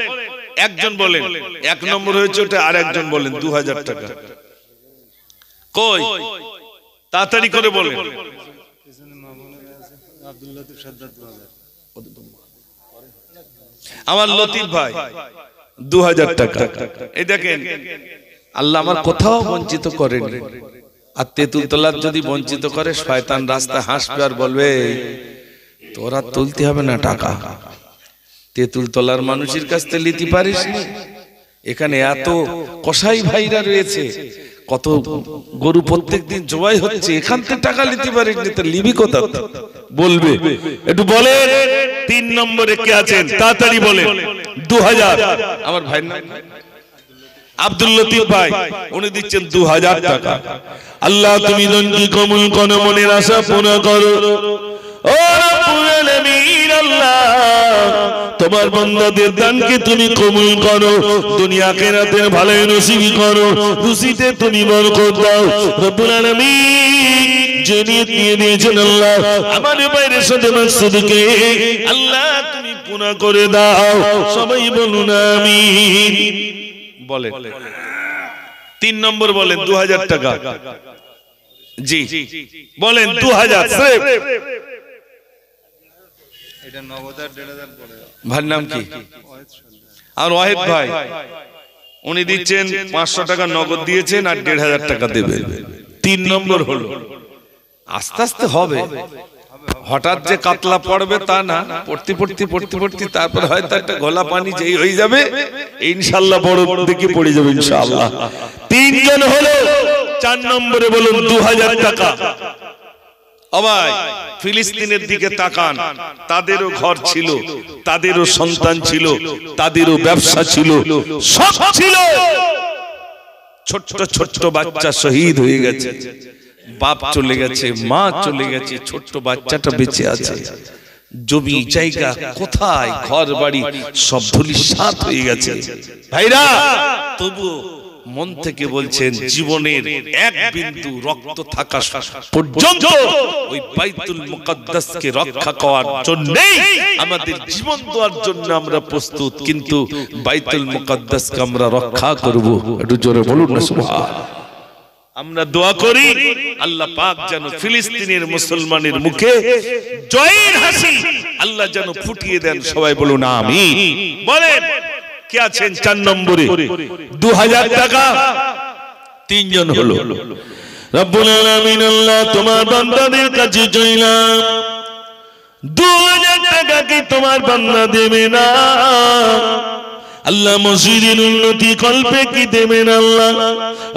একজন বলেন। 1 নম্বর হয়েছে ওটা। আর একজন বলেন 2000 টাকা। কই তাড়াতাড়ি করে বলেন। আমার লতিফ ভাই 2000 টাকা। এই দেখেন আল্লাহ আমার কোথাও বঞ্চিত করেন। আর তেঁতুল তলার যদি বঞ্চিত করে শয়তান রাস্তায় হাসবে আর বলবে তোরা তুলতে হবে না টাকা, তেঁতুল তলার মানুষের কাছ থেকে নিতে পারিস নি। এখানে এত কসাই ভাইরা রয়েছে, কত গরু প্রত্যেকদিন জবাই হচ্ছে, এখান থেকে টাকা নিতে পারিস নি, তো লিবি কোথা? বলবে একটু বলে। 3 নম্বরে কে আছেন? তাড়াতাড়ি বলেন। 2000। আমার ভাই না আব্দুল লতিফ ভাই, উনি দিচ্ছেন 2000 টাকা। আল্লাহ তুমি দনকি কবুল করো, মনের আশা পূর্ণ করো। ও রব্বুল আলামিন, আল্লাহ তোমার বান্দাদের দানকে তুমি কবুল করো, দুনিয়া আখিরাতের ভালো নসিব করো, রুজিতে তুমি বরকত দাও রব্বুল আলামিন। যে নিয়ত নিয়ে দিয়েছেন আল্লাহ আমার বাইরের সাথে মাকসুদকে আল্লাহ তুমি পূর্ণ করে দাও। সবাই বলুন আমিন। বলেন 3 নম্বর বলেন 2000 টাকা। জি বলেন 2000 স্রেফ। এটা নগদ আর 1500 পড়ে। ভাইয়ের নাম কি? আর ওয়াহিদ ভাই উনি দিচ্ছেন 500 টাকা নগদ দিয়েছেন আর 1500 টাকা দেবেন। 3 নম্বর হলো। আস্তে আস্তে হবে, হঠাৎ যে কাতলা পড়বে তা না, পড়তে পড়তে তারপর হয়তো একটা গলা পানি যেই হয়ে যাবে ইনশাআল্লাহ বড় দিকে পড়ে যাবে ইনশাআল্লাহ। 3 জন হলো। 4 নম্বরে বলুন 2000 টাকা। ভাই ফিলিস্তিনের দিকে তাকান, তাদেরও ঘর ছিল, তাদেরও সন্তান ছিল, তাদেরও ব্যবসা ছিল, সব ছিল। ছোট্ট ছোট্ট বাচ্চা শহীদ হয়ে গেছে, বাপ চলে গেছে, মা চলে গেছে, ছোট্ট বাচ্চাটা বেঁচে আছে। জমি জায়গা কোথায়, ঘর বাড়ি সব ধূলিসাৎ হয়ে গেছে। ভাইরা তবু মন থেকে বলছেন জীবনের এক বিন্দু রক্ত থাকা পর্যন্ত ওই বাইতুল মুকাদ্দাসকে রক্ষা করার জন্য আমাদের জীবন দেওয়ার জন্য আমরা প্রস্তুত, কিন্তু বাইতুল মুকাদ্দাসকে আমরা রক্ষা করব। একটু জোরে বলুন না সুবহানাল্লাহ। আমরা দোয়া করি আল্লাহ পাক যেন ফিলিস্তিনের মুসলমানের মুখে জয়ের হাসি আল্লাহ যেন ফুটিয়ে দেন। সবাই বলুন আমিন। বলেন কে আছেন 4 নম্বরে? 2000 টাকা। 3 জন হলো। রব্বুল আলামিন আল্লাহ তোমার বান্দাদের কাছে চাইলাম 2000 টাকা কি তোমার বান্দা দেবে না? আল্লাহ মসজিদের উন্নতি কল্পে কি দেবেন আল্লাহ?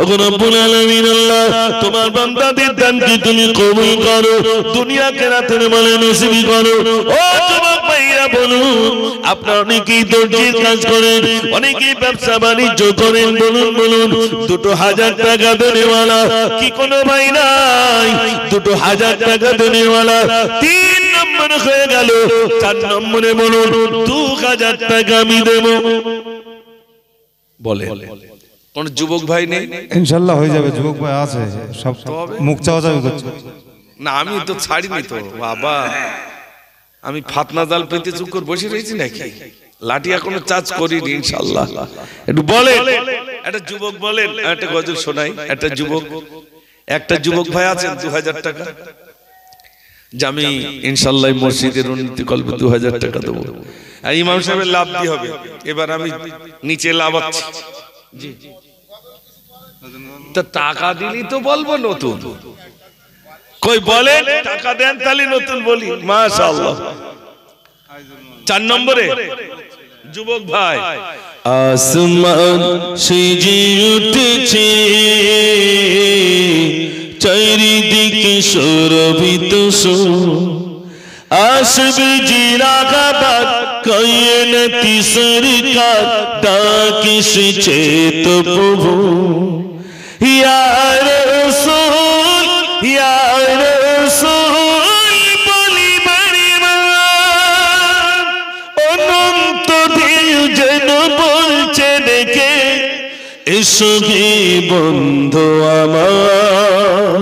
ওগো রব্বুল আলামিন আল্লাহ তোমার বান্দাদের দানকে তুমি কবুল করো, দুনিয়া কেরাতের মালে নসিব করো। ও যুবক ভাইরা বলুন, আপনারা অনেকেই দর্জির কাজ করেন, অনেকেই ব্যবসা বাণিজ্য করেন, বলুন বলুন 2000 টাকা দেনেওয়ালা কি কোনো ভাই নাই? 2000 টাকা দেনেওয়ালা 3 নম্বর হয়ে গেল, 4 নম্বরে বলুন 2000 টাকা আমি দেবো। বলে কোন যুবক ভাই নেই? ইনশাল্লাহ হয়ে যাবে, যুবক ভাই আছে, সব মুখ চাওয়া চাওয়া করছে। না আমি তো ছাড়িনি তো বাবা, আমি ফাতনা জাল পেতে চুপ করে বসে রয়েছি নাকি? লাঠি এখনো চার্জ করিনি ইনশাআল্লাহ। একটু বলে একটা যুবক বলেন, একটা গজল শোনাই। একটা যুবক ভাই আছেন 2000 টাকা, যে আমি ইনশাআল্লাহ মসজিদের উন্নতি কল্পে 2000 টাকা দেবো। আর ইমাম সাহেবের লাভ দিয়ে হবে, এবার আমি নিচে লাভাচ্ছি। জি তা টাকা দিলি তো বলবো নতুন, কই বলেন টাকা দেন তাহলে নতুন বলি। মাশাআল্লাহ। 4 নম্বরে যুবক ভাই, আসমান সেজে উঠেছে, চারিদিকে সুরভিত সুর, আসবে জিরাগাবাদ কায়নাতি সরকার, ডাকিছে তো প্রভু। ইয়া রাসূল ইয়া রাসূল বলি বারবার, অনন্ত ঢেউ যেন বলছে ডেকে, এসো হে বন্ধু আমার,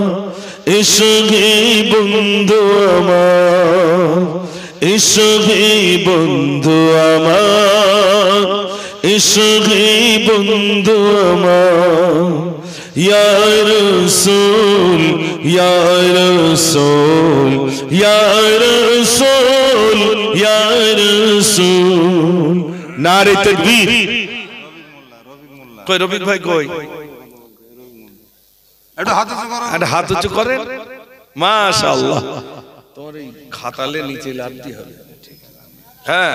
এসো হে বন্ধু আমার, এসো হে বন্ধু আমার, এসো হে বন্ধু আমার। ইয়া রাসূল ইয়া রাসূল ইয়া রাসূল ইয়া রাসূল। নারে তাকবীর। কই রফিক ভাই কই? একটু হাত উঁচু করো, একটা হাত উঁচু করেন। মাশাআল্লাহ। তোমার এই খাতালে নিচে লাভতে হবে। হ্যাঁ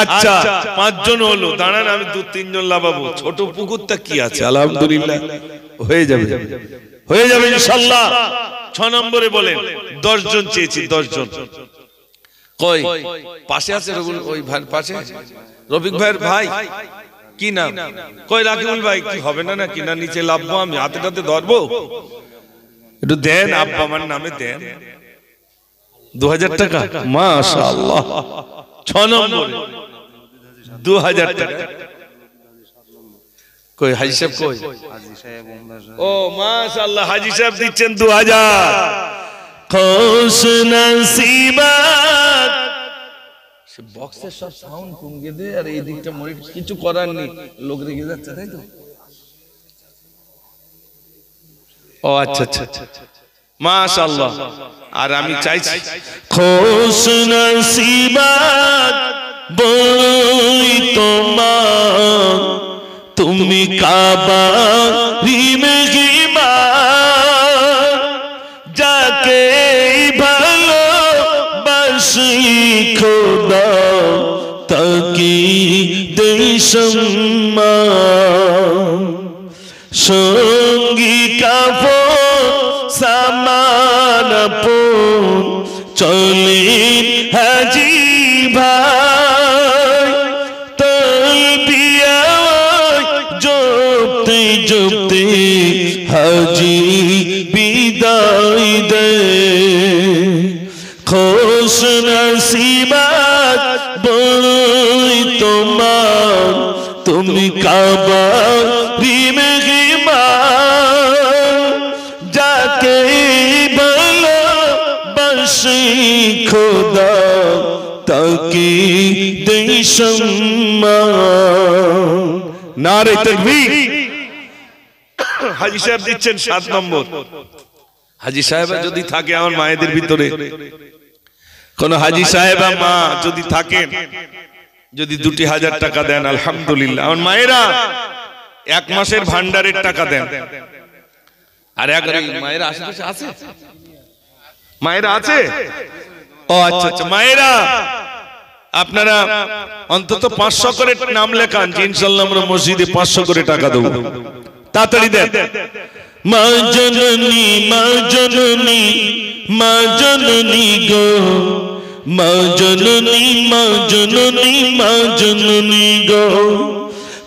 আচ্ছা, 5 জন হলো, দাঁড়ান আমি 2-3 জন লাভাবো। ছোট পুকুরটা কি আছে? আলহামদুলিল্লাহ হয়ে যাবে, হয়ে যাবে ইনশাআল্লাহ। 6 নম্বরে বলেন 10 জন চেয়েছি, 10 জন। কই পাশে আছে রবিউল, ওই ভাই পাশে রফিক ভাইয়ের ভাই কি নাম? কই রাকিবুল ভাই, কি হবে না নাকি? না নিচে লাভবো, আমি হাতে হাতে ধরবো? একটু দেন, আব্বা আমার নামে দেন 2000 টাকা। মাশাআল্লাহ। 6 নম্বরে 2000 টাকা। কই হাজি সাহেব কই? ও মাশাআল্লাহ, হাজি সাহেব দিচ্ছেন 2000। খুশ নসিবাত। সে বক্সের সব সাউন্ড কমিয়ে দে, আর এই দিকটা মনে কিছু করার নেই, লোক রেগে যাচ্ছে তাই তো। ও আচ্ছা আচ্ছা মাশাআল্লাহ। আর আমি চাইছি খুশ নসিবাত বই তোমার, তুমি কাবা রিমগিমা, যাকে ভালোবাসি খোদা তাকি দেই সম্মান। সঙ্গী কাপড় সামান আপন, চলেন হাজি ভাই, তলবিয়া জপতে জপতে হাজি বিদায় দে। খুশ নসিবাত বই তোমার, তুমি কাবা রিমগিমা, যাকে ভালোবাসি খোদা তাকে দেই সম্মান। নারে তাকবীর। হাজি সাহেব দিচ্ছেন 7 নম্বর। হাজি সাহেব যদি থাকে আমার মায়েদের ভিতরে, কোন হাজি সাহেব মা যদি থাকেন, যদি 2000 টাকা দেন আলহামদুলিল্লাহ। আমার মায়েরা 1 মাসের ভান্ডারের টাকা দেন। আর মায়েরা আশেপাশে আছে? মায়েরা আছে? ও আচ্ছা আচ্ছা, মায়েরা আপনারা অন্তত 500 করে নাম লেখান, ইনশাআল্লাহ আমরা মসজিদে 500 করে টাকা দেব। তাড়াতাড়ি দেন। মা জননী মা জননী মা জননী গো, মা জননী মা জননী মা জননী গো,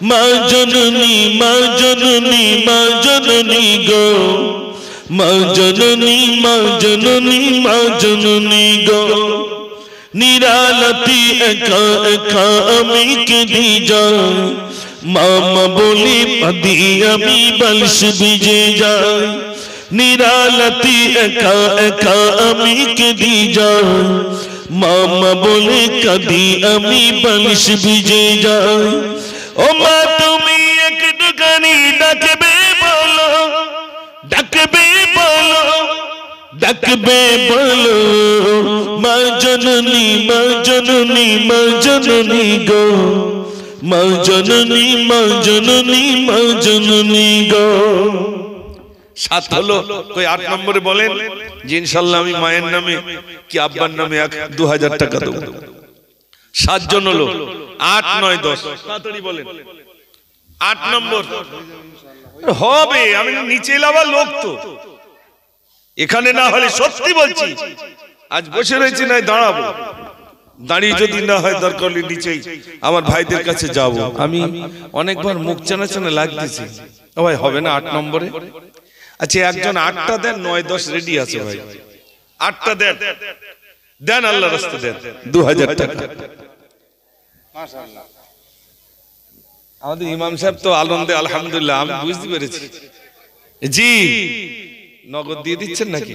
মা জননী মা জননী মা জননী গো, মা জননী মা জননী মা জননী গো। নিরালতি একা একা আমি কেঁদে যাই, মামা বলি পাদি আমি বলস ভিজে যাই। নিরালতি একা একা আমি কেঁদে যাই, মামা বলে কাঁদি আমি বলস ভিজে যাই। ও মা তুমি একটুখানি ডাকবে বলো, ডাকবে বলো, ডাকবে বলো, মা জননী মা জননী মা জননী গো, মা জননী মা জননী মা জননী গো। 7 হলো, কই 8 নম্বরে বলেন যে ইনশাআল্লাহ আমি মায়ের নামে কি আব্বার নামে 2000 টাকা দেব। 7 জন হলো, 8 9 10 তাড়াতাড়ি বলেন। 8 নম্বর হবে, আমি নিচে লাভা লোক তো এখানে না হলে সত্যি বলছি আজ বসে রয়েছি না দাঁড়াবো, দাঁড়িয়ে যদি না হয় দরকার হলে নিচেই আমার ভাইদের কাছে যাব। আমি অনেকবার মুখ চানা লাগতেছি, ভাই হবে না 8 নম্বরে। আচ্ছা একজন 8টা দেন, 9 10 রেডি আছে ভাই, 8টা দেন, দেন আল্লাহর রাস্তায় দেন 2000 টাকা। মাশাআল্লাহ আমাদের ইমাম সাহেব তো আনন্দে আলহামদুলিল্লাহ, আমি বুঝতে পেরেছি। জি নগদ দিয়ে দিচ্ছেন নাকি?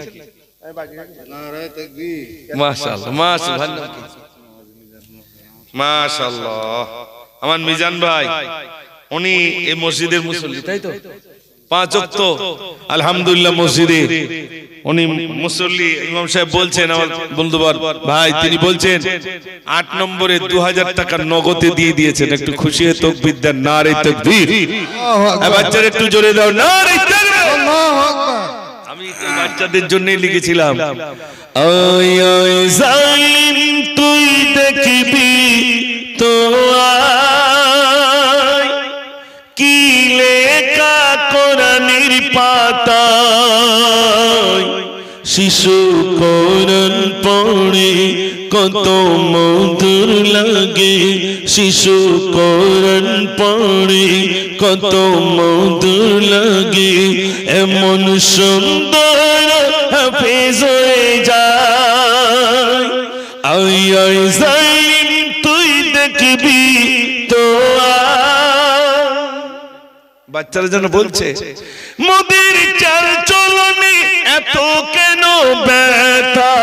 মাশাআল্লাহ মাশাআল্লাহ মাশাআল্লাহ। আমার মিজান ভাই উনি এই মসজিদের মুসল্লি, তাই তো? 5 ওয়াক্ত আলহামদুলিল্লাহ মসজিদে উনি মুসল্লি। ইমাম সাহেব বলছেন, আমার বন্ধুবর ভাই তিনি বলছেন 8 নম্বরে 2000 টাকা নগদে দিয়ে দিয়েছেন। একটু খুশি হয়ে তাকবীর দেন, নারে তাকবীর। বাচ্চারা একটু জোরে দাও, নারে তাকবীর। আল্লাহু আকবার। আমি তো বাচ্চাদের জন্যই লিখেছিলাম, আয় আয় জালিম তুই দেখবি তো আয়, কি লেখা কোরআনের পাতায়, শিশু কোরআন পড়ে কত মধুর লাগে, শিশু কোরআন পড়ে কত মধুর লাগে, এমন সুন্দর হাফেজ হয়ে যায়। আয় আয় জালিম তুই দেখবি তো আয়। বাচ্চারা যেন বলছে মোদের চাল চলনে এত কেন ব্যথা,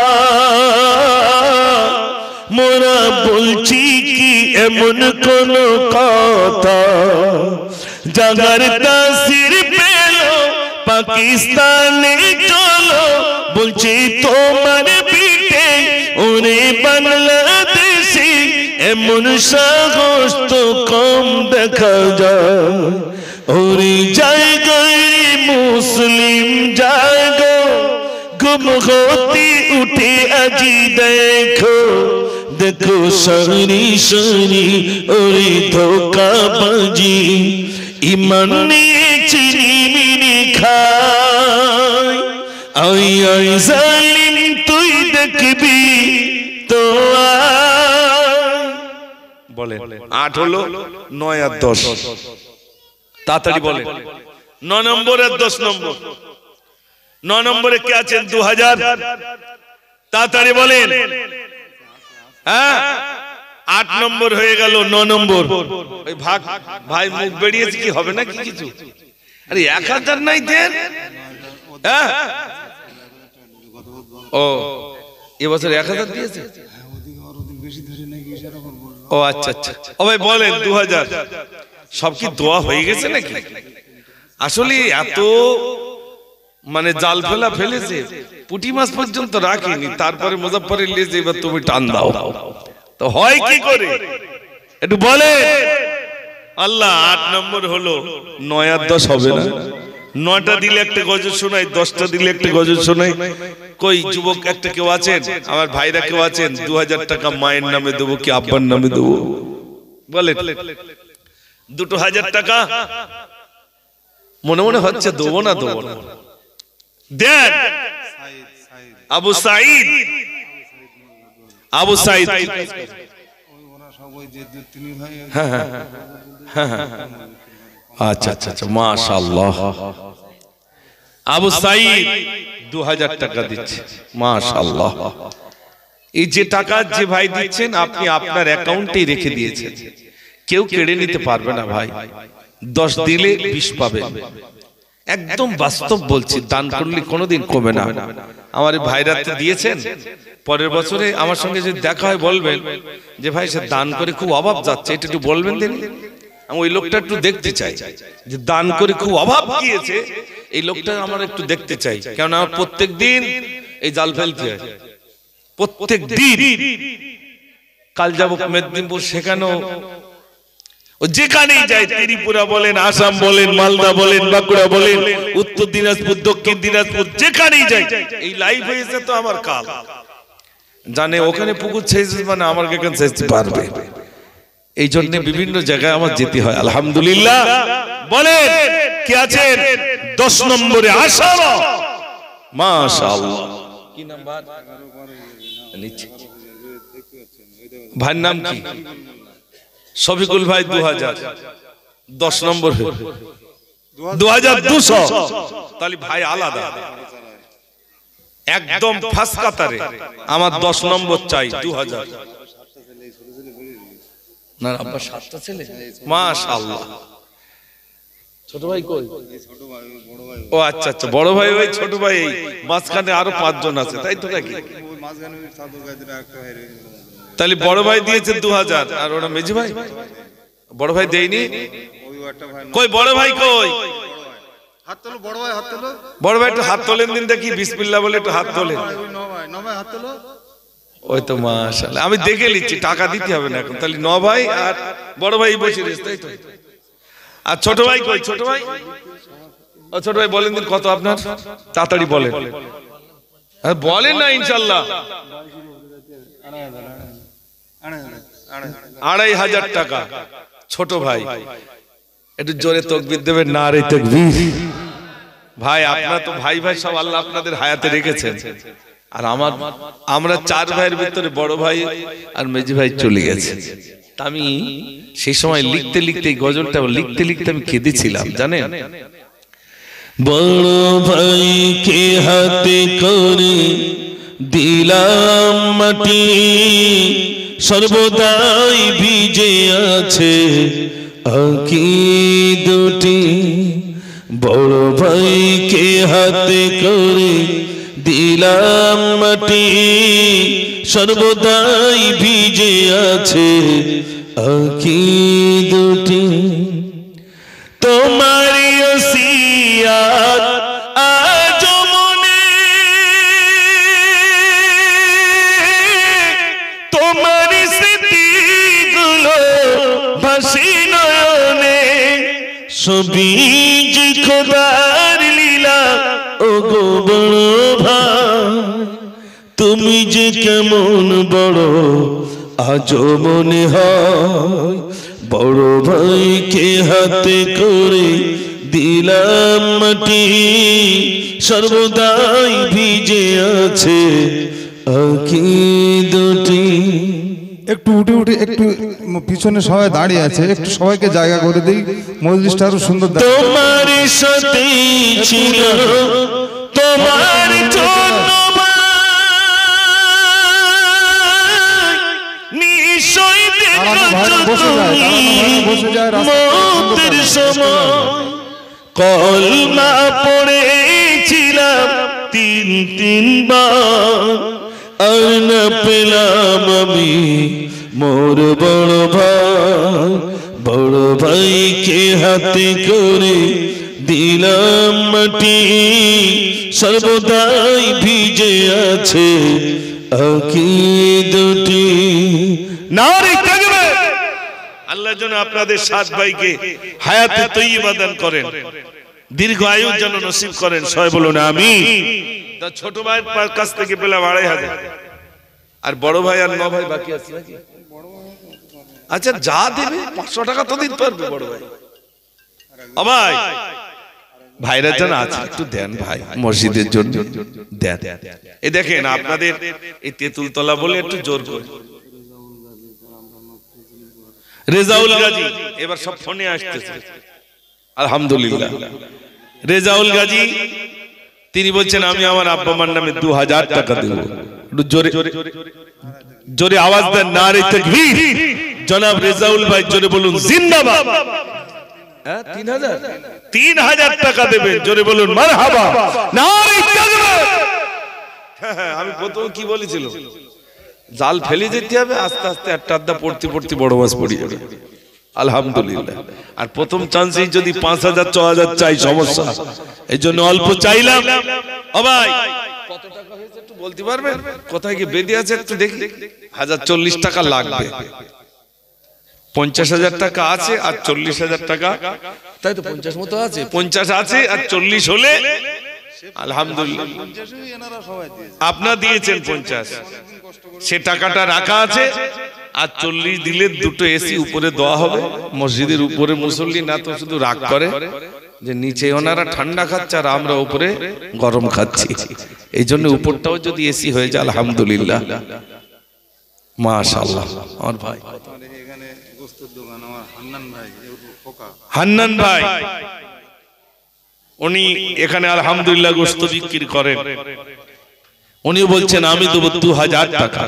মোরা বলছি কি এমন কোন কথা, জাগার তাসির পেল পাকিস্তানে চলো, বলছি তোমার পিঠে ওরে বাংলাদেশি, এমন সাহস তো কম দেখা যায়। ওরে জায়গায় মুসলিম জাগো, গুম হতে উঠে আজি দেখো, দেখো সারি সারি ওরে ধোঁকাবাজি, ইমান নিয়ে চিনিমিনি খায়। আয় আয় জালিম তুই দেখবি তো আয়। বলে 8 হলো, 9 আর 10 তাড়াতাড়ি বলে। 9 নম্বর আর 10 নম্বর। 9 নম্বরে কে আছেন? 2000 তাড়াতাড়ি বলেন। হ্যাঁ 8 নম্বর হয়ে গেল, 9 নম্বর ওই ভাগ ভাই মুখ বেরিয়েছে কি হবে না কি কিছু? আরে 1000 নাই দেন। হ্যাঁ ও এবছর 1000 দিয়েছে। ও আচ্ছা আচ্ছা। ও ভাই বলেন 2000 সব কি দোয়া হয়ে গেছে নাকি? আসলে এত মানে জাল ফেলা ফেলেছে, পুঁটি মাছ পর্যন্ত রাখিনি, তারপরে মুজাফফরের লেজ এবার তুমি টান দাও, তো হয় কি করে একটু বলে। আল্লাহ 8 নম্বর হলো, 9 আর 10 হবে না, 9টা দিলে একটা গজল শোনাই, 10টা দিলে একটা গজল শোনাই। কই যুবক একটা কেউ আছেন, আমার ভাইরা কেউ আছেন, 2000 টাকা মায়ের নামে দেবো কি আব্বার নামে দেবো? বলে 2000 টাকা মনে মনে হচ্ছে দেবো না দেন। আবু সাঈদ আচ্ছা মাশাআল্লাহ, আবু সাঈদ 2000 টাকা দিচ্ছে, মাশাআল্লাহ। এই যে টাকা যে ভাই দিচ্ছেন আপনি আপনার অ্যাকাউন্টেই রেখে দিয়েছেন, কেউ কেড়ে নিতে পারবে না ভাই। 10 দিলে 20 পাবে, একদম বাস্তব বলছি। দান করলে কোনোদিন কমে না। আমার ভাইরা তো দিয়েছেন, পরের বছরে আমার সঙ্গে যদি দেখা হয় বলবেন যে ভাই সে দান করে খুব অভাব যাচ্ছে, এটা একটু বলবেন দিন। আমি ওই লোকটা একটু দেখতে চাই যে দান করে খুব অভাব গিয়েছে, এই লোকটা আমার একটু দেখতে চাই। কারণ আমার প্রত্যেক দিন এই জাল ফেলতে হয়, প্রত্যেক দিন। কাল যাবো মেদিনীপুর, সেখানেও যেখানেই যায়, ত্রিপুরা বলেন, আসাম বলেন, মালদা বলেন, বাঁকুড়া বলেন, উত্তর দিনাজপুর, দক্ষিণ দিনাজপুর, যেখানেই যায় এই লাইভ হয়েছে তো আমার কাল জানে ওখানে পুকুর ছেড়েছে মানে আমার এখানে ছেড়তে পারবে। এই জন্য বিভিন্ন জায়গায় আমার যেতে হয়। আলহামদুলিল্লাহ। বলেন কে আছেন 10 নম্বরে? আশারা, মাশাআল্লাহ। কি নাম্বার নিচে ভাইয়ের নাম কি? শফিকুল ভাই 2000, 10 নম্বর 2200। তাহলে ভাই আলাদা, একদম ফার্স্ট কাতারে। আমার 10 নম্বর চাই 2000। না আব্বা 7টা ছেলে, মাশাআল্লাহ। ছোট ভাই কই? ও আচ্ছা, বড় ভাই ওই ছোট ভাই, মাঝখানে আরো 5 জন আছে, তাই তো নাকি? তাহলে বড় ভাই দিয়েছে 2000, আর ওরা মেজি ভাই বড় ভাই দেয়নি। কই বড় ভাই কই? হাত তোলো বড় ভাই, হাত তোলো। বড় ভাই একটু হাত তোলেন দিন দেখি, বিসমিল্লাহ বলে একটু হাত তোলেন। হাত তোলো। ওই তো মাশাআল্লাহ, আমি দেখে নিচ্ছি, টাকা দিতে হবে না এখন। তাহলে 9 ভাই আর বড় ভাই বসে রয়েছে, তাই তো? আর ছোট ভাই কই? ছোট ভাই, ও ছোট ভাই বলেন দিন কত আপনার, তাড়াতাড়ি বলেন। বলেন না ইনশাআল্লাহ। 2500 টাকা ছোট ভাই। একটু জোরে তাকবীর দেবেন, নারে তাকবীর। ভাই আপনারা তো ভাই ভাই সব আল্লাহ আপনাদের হায়াতে রেখেছেন। আর আমরা 4 ভাইয়ের ভিতরে বড় ভাই আর মেজি ভাই চলে গেছে। আমি সেই সময় লিখতে এই গজলটা লিখতে আমি কেঁদেছিলাম জানেন। বড় ভাইকে হাতে করে দিলাম মাটি, সর্বদাই ভিজে আছে আঁখি দুটি। বড় ভাইকে হাতে করে দিলাম মাটি, সর্বদাই ভিজে আছে আঁখি দুটি। তোমারি ওসিয়াত আজ মনে, তোমারি স্মৃতিগুলো ভাসি নয়নে, সবই যে খোদার লীলা ও গো বড় ভাই। তুমি যে কেমন বড় আজও মনে হয়, বড় ভাইকে হাতে করে দিলাম মাটি, সর্বদাই ভিজে আছে আঁখি দুটি। একটু উঠে একটু পিছনে সবাই দাঁড়িয়ে আছে, একটু সবাইকে জায়গা করে দিই, মজলিসটা আরো সুন্দর। তোমার সাথে ছিল তোমার জন্য নিশ্চয় মতের সময় কলমা পড়েছিলাম 3 বার, আর না পেলাম আমি মোর বড় ভাই। বড় ভাইকে হাতে করে দিলাম মাটি, সর্বদাই ভিজে আছে আঁখি দুটি। নারে তাকবীর। আল্লাহ যেন আপনাদের 7 ভাইকে হায়াতে তৈয়বা দান করেন। দীর্ঘ আয়ু যেন নসিব করেন, সবাই বলুন আমিন। তা ছোট ভাইয়ের কাছ থেকে পেলাম 2500, আর বড় ভাই আর 9 ভাই বাকি আছে নাকি? আচ্ছা যা দেবে 500 টাকা তো দিতে পারবে বড় ভাই। ও ভাই, ভাইরা যেন আছে একটু দেন ভাই, মসজিদের জন্য দেন। এই দেখেন আপনাদের এই তেঁতুলতলা বলে একটু জোর করে। রেজাউল গাজী এবার সব ফোনে আসতেছে, আলহামদুলিল্লাহ। রেজাউল গাজী তিনি বলছেন আমি আমার আব্বা মার নামে 2000 টাকা দেব। একটু জোরে জোরে আওয়াজ দেন, নারে তাকবীর। জনাব রেজাউল ভাই জোরে বলুন জিন্দাবাদ। 3000 টাকা দেবেন, জোরে বলুন মারহাবা, নারে তাকবীর। আমি প্রথম কি বলেছিল, জাল ফেলে যেতে হবে, আস্তে আস্তে একটা আড্ডা পড়তে পড়তে বড় মাছ পড়ে যাবে, আলহামদুলিল্লাহ। আর প্রথম চান্সেই যদি 5000 6000 চাই সমস্যা, এই জন্য অল্প চাইলাম। ও ভাই কত টাকা হয়েছে একটু বলতে পারবেন? কোথায় কি বেঁধে আছে একটু দেখি। 1040 টাকা লাগবে। 50,000 টাকা আছে আর 40,000 টাকা, তাই তো 50 মতো আছে, 50 আছে আর 40 হলে আলহামদুলিল্লাহ। আপনারা দিয়েছেন 50, সে টাকাটা রাখা আছে, আর 40 দিলে দুটো এসি উপরে দেওয়া হবে। মসজিদের উপরে মুসল্লি না তো শুধু রাগ করে যে নিচে ওনারা ঠান্ডা খাচ্ছে আর আমরা উপরে গরম খাচ্ছি, এই জন্য উপরটাও যদি এসি হয়ে যায় আলহামদুলিল্লাহ, মাশাআল্লাহ। আমার ভাই হান্নান ভাই, উনি এখানে আলহামদুলিল্লাহ গোশত বিক্রি করেন। উনি বলছেন আমি দেব 2000 টাকা।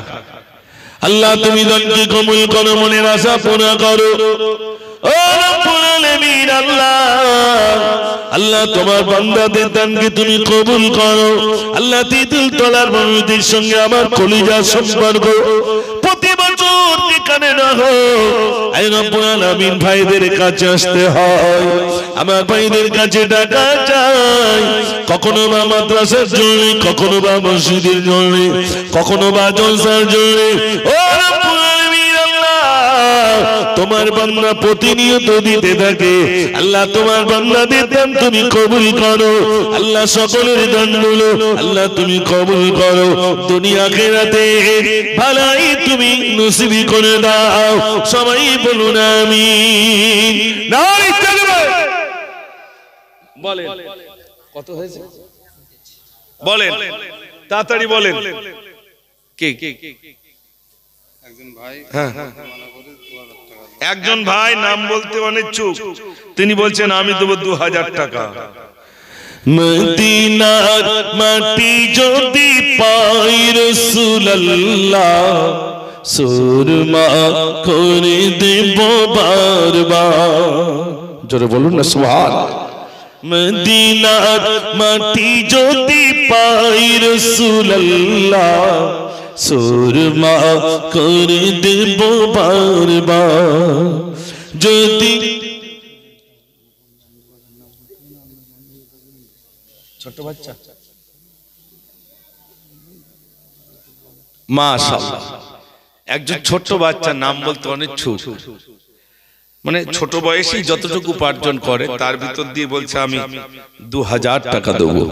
আল্লাহ তুমি দানকে কবুল করো, মনের আশা পূর্ণ করো। ও রব্বুল আলামিন, আল্লাহ আল্লাহ তোমার বান্দাদের দানকে তুমি কবুল করো। আল্লাহ তেঁতুলতলার মানুষদের সঙ্গে আমার কলিজার সম্পর্ক প্রতি বছর যেখানে না হোক, আয় রব্বুল আলামিন ভাইদের কাছে আসতে হয়, আমার ভাইদের কাছে টাকা চাই। কখনো বা মাদ্রাসার জন্য, কখনো বা মসজিদের জন্য, কখনো বা জলসার জন্য। ও রব্বুল আলামিন, আল্লাহ তোমার বান্দা প্রতিনিয়ত দিতে থাকে। আল্লাহ তোমার বান্দাদের দান তুমি কবুল করো। আল্লাহ সকলের দানগুলো আল্লাহ তুমি কবুল করো। দুনিয়া আখিরাতে ভালাই তুমি নসিব করে দাও। সবাই বলুন আমিন। নারে তাকবীর। বলেন কত হয়েছে বলেন, তাড়াতাড়ি বলেন। কে একজন ভাই নাম বলতে অনিচ্ছুক, তিনি বলছেন আমি দেবো 2000 টাকা। মদিনার মাটি যদি পাই রাসূলুল্লাহ, সুরমা করে দেব বারবার। জোরে বলুন না সুবহানাল্লাহ। মদিনার মাটি যদি পাই রাসূলুল্লাহ, সুরমা করে দেব বারবার। যদি ছোট বাচ্চা, মাশাআল্লাহ, একজন ছোট বাচ্চা নাম বলতে অনিচ্ছুক, মানে ছোট বয়সী যতটুকু উপার্জন করে তার ভিতর দিয়ে বলছে আমি 2000 টাকা দেবো।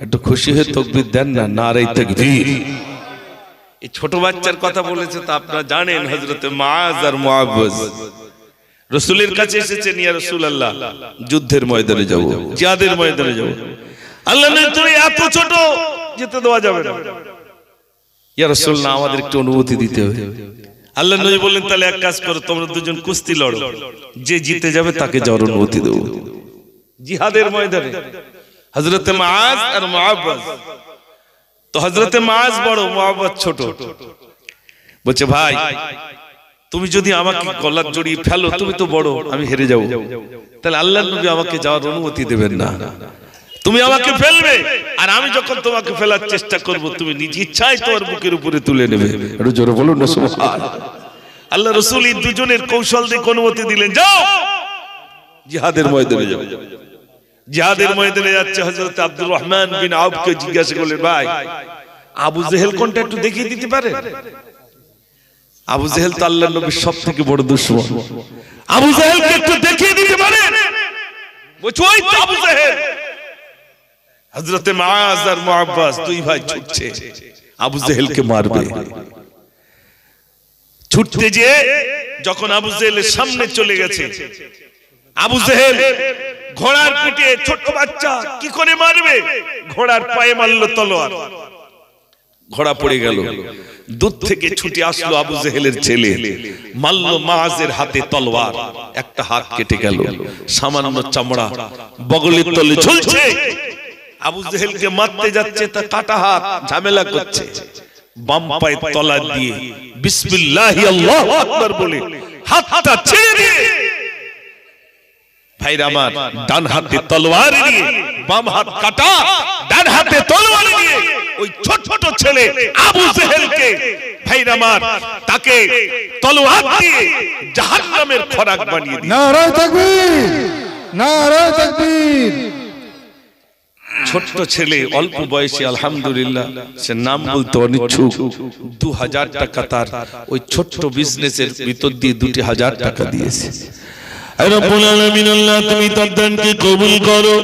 একটু খুশি হয়ে তাকবীর দেন না, নারে তাকবীর। এই ছোট বাচ্চার কথা বলেছে তা আপনারা জানেন, হযরতে মুআজ আর মুআওয়াজ রাসূলের কাছে এসেছেন, ইয়া রাসূলুল্লাহ যুদ্ধের ময়দানে যাব, জিহাদের ময়দানে যাব। আল্লাহ নবী তুমি এত ছোট, যেতে দেওয়া যাবে না। ইয়া রাসূলুল্লাহ আমাদের একটু অনুমতি দিতে হবে। আল্লাহ নবী বললেন তাহলে এক কাজ করো, তোমরা দুজন কুস্তি লড়ো, যে জিতে যাবে তাকে যাওয়ার অনুমতি দেব। জিহাদের ময়দানে হযরতে মুআজ আর মুআওয়াজ। তো হযরতে মুআজ বড়, মুআওয়াজ ছোট। বলছে ভাই তুমি যদি আমাকে গলার জড়িয়ে ফেলো, তুমি তো বড়, আমি হেরে যাব, তাহলে আল্লাহর নবী আমাকে যাওয়ার অনুমতি দেবেন না। তুমি আমাকে ফেলবে, আর আমি যখন তোমাকে ফেলার চেষ্টা করব তুমি নিজ ইচ্ছায় তোমার বুকের উপরে তুলে নেবে। একটু জোরে বলুন না সুবহানাল্লাহ। আল্লাহ রাসূল এই দুজনের কৌশল দিয়ে অনুমতি দিলেন, যাও জিহাদের ময়দানে যাও। জিহাদের ময়দানে যাচ্ছে হযরত আব্দুর রহমান বিন আউফকে জিজ্ঞাসা করলেন, ভাই আবু জেহেল কোনটা একটু দেখিয়ে দিতে পারে? আবু জেহেল তো আল্লাহর নবীর সবথেকে বড় দুশমন, আবু জেহেলকে একটু দেখিয়ে দিতে পারে? বলছে ওই তো আবু জেহেল। হযরতে মুআজ আর মুআব্বাস দুই ভাই ছুটছে আবু জেহেলকে মারবে। ছুটতে যে যখন আবু জেহেলের সামনে চলে গেছে, আবু জেহেল ঘোড়ার পিঠে, ছোট বাচ্চা কি করে মারবে, ঘোড়ার পায়ে মারলো তলোয়ার, ঘোড়া পড়ে গেল। দূর থেকে ছুটে আসলো আবু জেহেলের ছেলে, মারলো মুআজের হাতে তলোয়ার, একটা হাত কেটে গেল, সামান্য চামড়া বগলের তলে ঝুলছে। আবু জেহেলকে মারতে যাচ্ছে, তা কাটা হাত, ঝামেলা করছে। বাম পায়ে তলোয়ার দিয়ে বিসমিল্লাহি আল্লাহু আকবার বলে হাতটা ছেড়ে দিয়ে, ভাইরা আমার, ডান হাতে তলোয়ার নিয়ে, বাম হাত কাটা, ডান হাতে তলোয়ার নিয়ে ওই ছোট ছোট ছেলে আবু জেহেলকে, ভাইরা আমার, তাকে তলোয়ার দিয়ে জাহান্নামের খোরাক বানিয়ে দিল। নারায়ে তাকবীর, নারায়ে তাকবীর। ছোট্ট ছেলে, অল্প বয়সী, আলহামদুলিল্লাহ, সে নাম বলতে অনিচ্ছুক। 2000 টাকা তার ওই ছোট্ট বিজনেসের ভিতর দিয়ে 2000 টাকা দিয়েছে। রব্বুল আলামিন, আল্লাহ তুমি তার দানকে কবুল করো।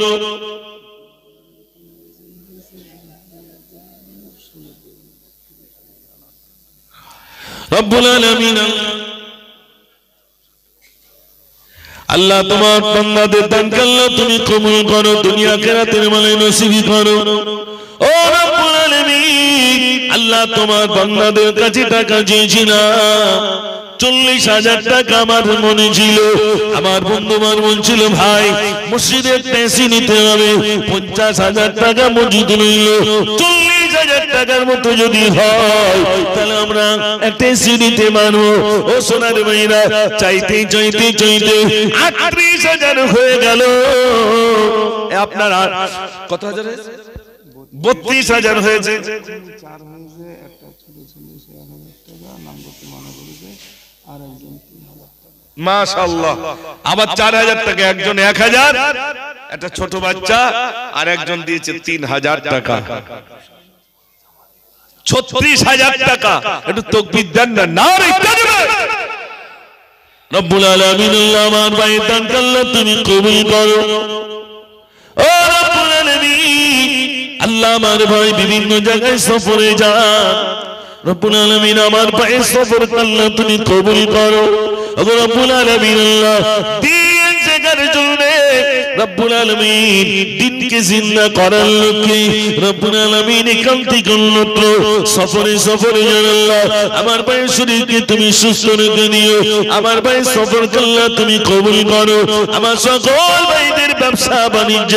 রব্বুল আলামিন, আল্লাহ তোমার বান্দাদের দানকে আল্লাহ তুমি কবুল করো, দুনিয়া আখিরাতের মালে নসিব করো। ও রব্বুল আলামিন, আল্লাহ তোমার বান্দাদের কাছে টাকা চেয়েছিলাম, 40,000 টাকা আমার মনে ছিল। আমার বন্ধু আমার বলছিল, ভাই মসজিদের টেসি নিতে হবে, 50,000 টাকা মসজিদ রইল, 40,000 টাকার মতো যদি হয় তাহলে আমরা টেসি নিতে পারবো। ও সোনার ভাইরা, চাইতে চাইতে চাইতে 38,000 হয়ে গেল। আপনার কত হাজার? 32,000 হয়েছে। মাশাআল্লাহ, আবার 4,000 টাকা, একজন 1,000, একটা ছোট বাচ্চা, আর একজন দিয়েছে 3,000 টাকা, 36,000 টাকা। একটু তাকবীর দেন না, নারে তাকবীর। রব্বুল আলামিন, আল্লাহ আমার ভাইয়ের দানকে আল্লাহ তুমি কবুল করো। ও রব্বুল আলামিন, আল্লাহ আমার ভাই বিভিন্ন জায়গায় সফরে যান, রব্বুল আলামিন আমার ভাইয়ের সফরকে আল্লাহ তুমি কবুল করো। ও রব্বুল আলামিন, আল্লাহ দিন জায়গার জন্য, রব্বুল আলামিন দিনকে জিন্দা করার লক্ষ্যে, রব্বুল আলামিন এখান থেকে অন্যত্র সফরে সফরে যান। আল্লাহ আমার ভাইয়ের শরীরকে তুমি সুস্থ রেখে দিও, আমার ভাইয়ের সফরকে আল্লাহ তুমি কবুল করো। আমার সকল ভাইদের ব্যবসা বাণিজ্য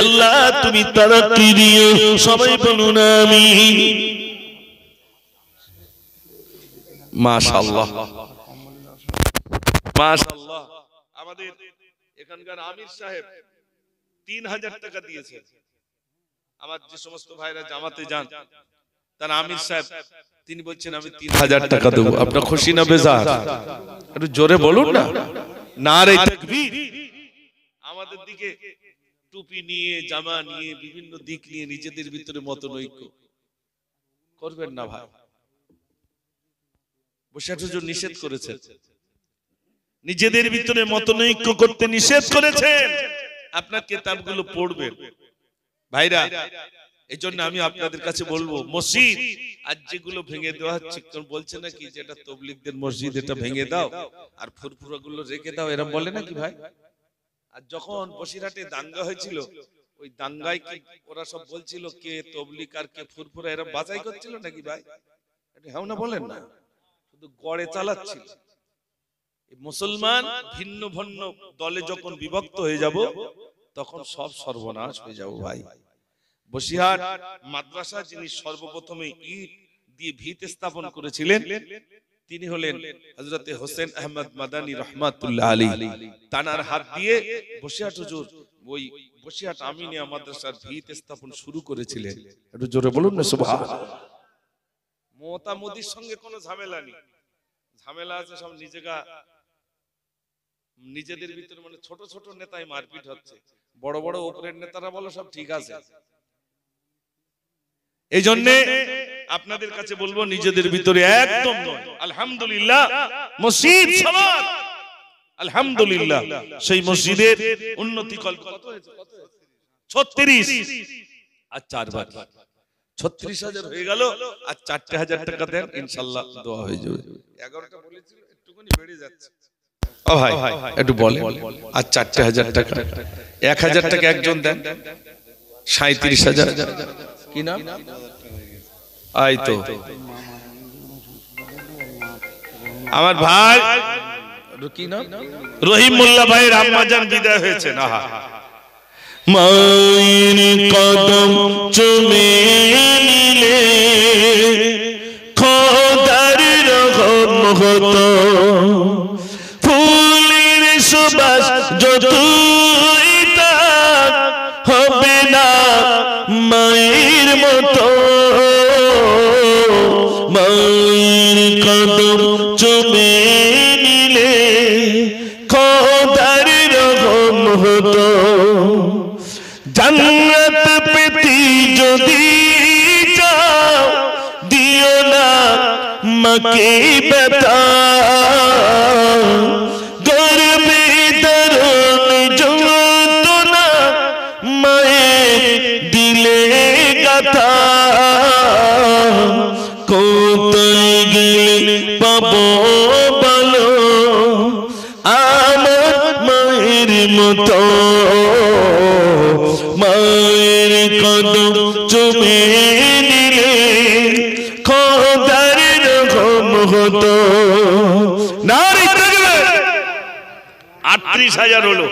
আল্লাহ তুমি তারাক্কি দিও। সবাই বলুন আমিন। মাশাআল্লাহ, মাশাআল্লাহ। আমাদের এখানকার আমির সাহেব 3,000 টাকা দিয়েছে। আমার যে সমস্ত ভাইরা জামাতে যান, তার আমির সাহেব তিনি বলছেন আমি 3,000 টাকা দেবো। আপনার খুশি না বেজার? একটু জোরে বলুন না, নারে তাকবীর। আমাদের দিকে টুপি নিয়ে, জামা নিয়ে, বিভিন্ন দিক নিয়ে নিজেদের ভিতরে মতনৈক্য করবেন না ভাই। বসে হুজুর নিষেধ করেছেন, নিজেদের ভিতরে মতনৈক্য করতে নিষেধ করেছেন। আপনার কিতাবগুলো পড়বেন ভাইরা। এই জন্য আমি আপনাদের কাছে বলবো, মসজিদ আজ যেগুলো ভেঙে দেওয়া হচ্ছে, বলছে নাকি যে এটা তবলিগদের মসজিদ, এটা ভেঙে দাও আর ফুরফুরা গুলো রেখে দাও, এরকম বলে নাকি ভাই? আর যখন বসিরহাটে দাঙ্গা হয়েছিল, ওই দাঙ্গায় কি ওরা সব বলছিল কে তবলিগ আর কে ফুরফুরা, এরা বাছাই করছিল নাকি ভাই? এটা হ্যাঁ না বলেন না, শুধু গড়ে চালাচ্ছিল। মুসলমান ভিন্ন ভিন্ন দলে যখন বিভক্ত হয়ে যাব, তখন সব সর্বনাশ হয়ে যাব ভাই। বসিরহাট মাদ্রাসা যিনি সর্বপ্রথমে ইট দিয়ে ভিত স্থাপন করেছিলেন, তিনি হলেন হযরতে হোসেন আহমদ মাদানী রাহমাতুল্লাহ আলাইহি। তানার হাত দিয়ে বসিরহাট হুজুর ওই বসিরহাট আমিনিয়া মাদ্রাসার ভিত স্থাপন শুরু করেছিলেন। একটু জোরে বলুন না সুবহানাল্লাহ। মমতা মোদির সঙ্গে কোনো ঝামেলা নেই, ঝামেলা আছে সব নিজেদের ভিতরে, মানে ছোট ছোট নেতায় মারপিট হচ্ছে, বড় বড় উপরের নেতারা বলো সব ঠিক আছে। এই জন্য আপনাদের কাছে বলবো, নিজেদের ভিতরে একদম নয়। আলহামদুলিল্লাহ, মসজিদ সালাত আলহামদুলিল্লাহ সেই মসজিদের উন্নতি কত হয়েছে? 36 আর 4 বার 36,000 হয়ে গেল। আর 4,000 টাকা দেন, ইনশাআল্লাহ দোয়া হয়ে যাবে। 11টা বলেছিল, একটুখানি বেড়ে যাচ্ছে। ও ভাই একটু বলেন। আর 4,000 টাকা, 1,000 টাকা একজন দেন, 37,000। কি নাম? আই তো আমার ভাই কি নাম? রহিম মোল্লা ভাইয়ের আম্মাজান বিদায় হয়েছে না। মায়ের কদম চুমে নিলে খোদার রহমত, ফুলের সুবাস যতই তার হবে না মায়ের মতো। মায়ের কদম চুমে নিলে খোদার রহমত, জান্নাত পেতে যদি চাও দিও না মাকে ব্যথা, গর্বে দারুণ যন্ত্রণা মায়ের দিলে গাথা। কোথায় গেলে পাবো বলো আমার মায়ের মতো। মায়ের কদম চুমে নিলে খোদার রহমত। নারী তাকবীর। 38,000 হলো।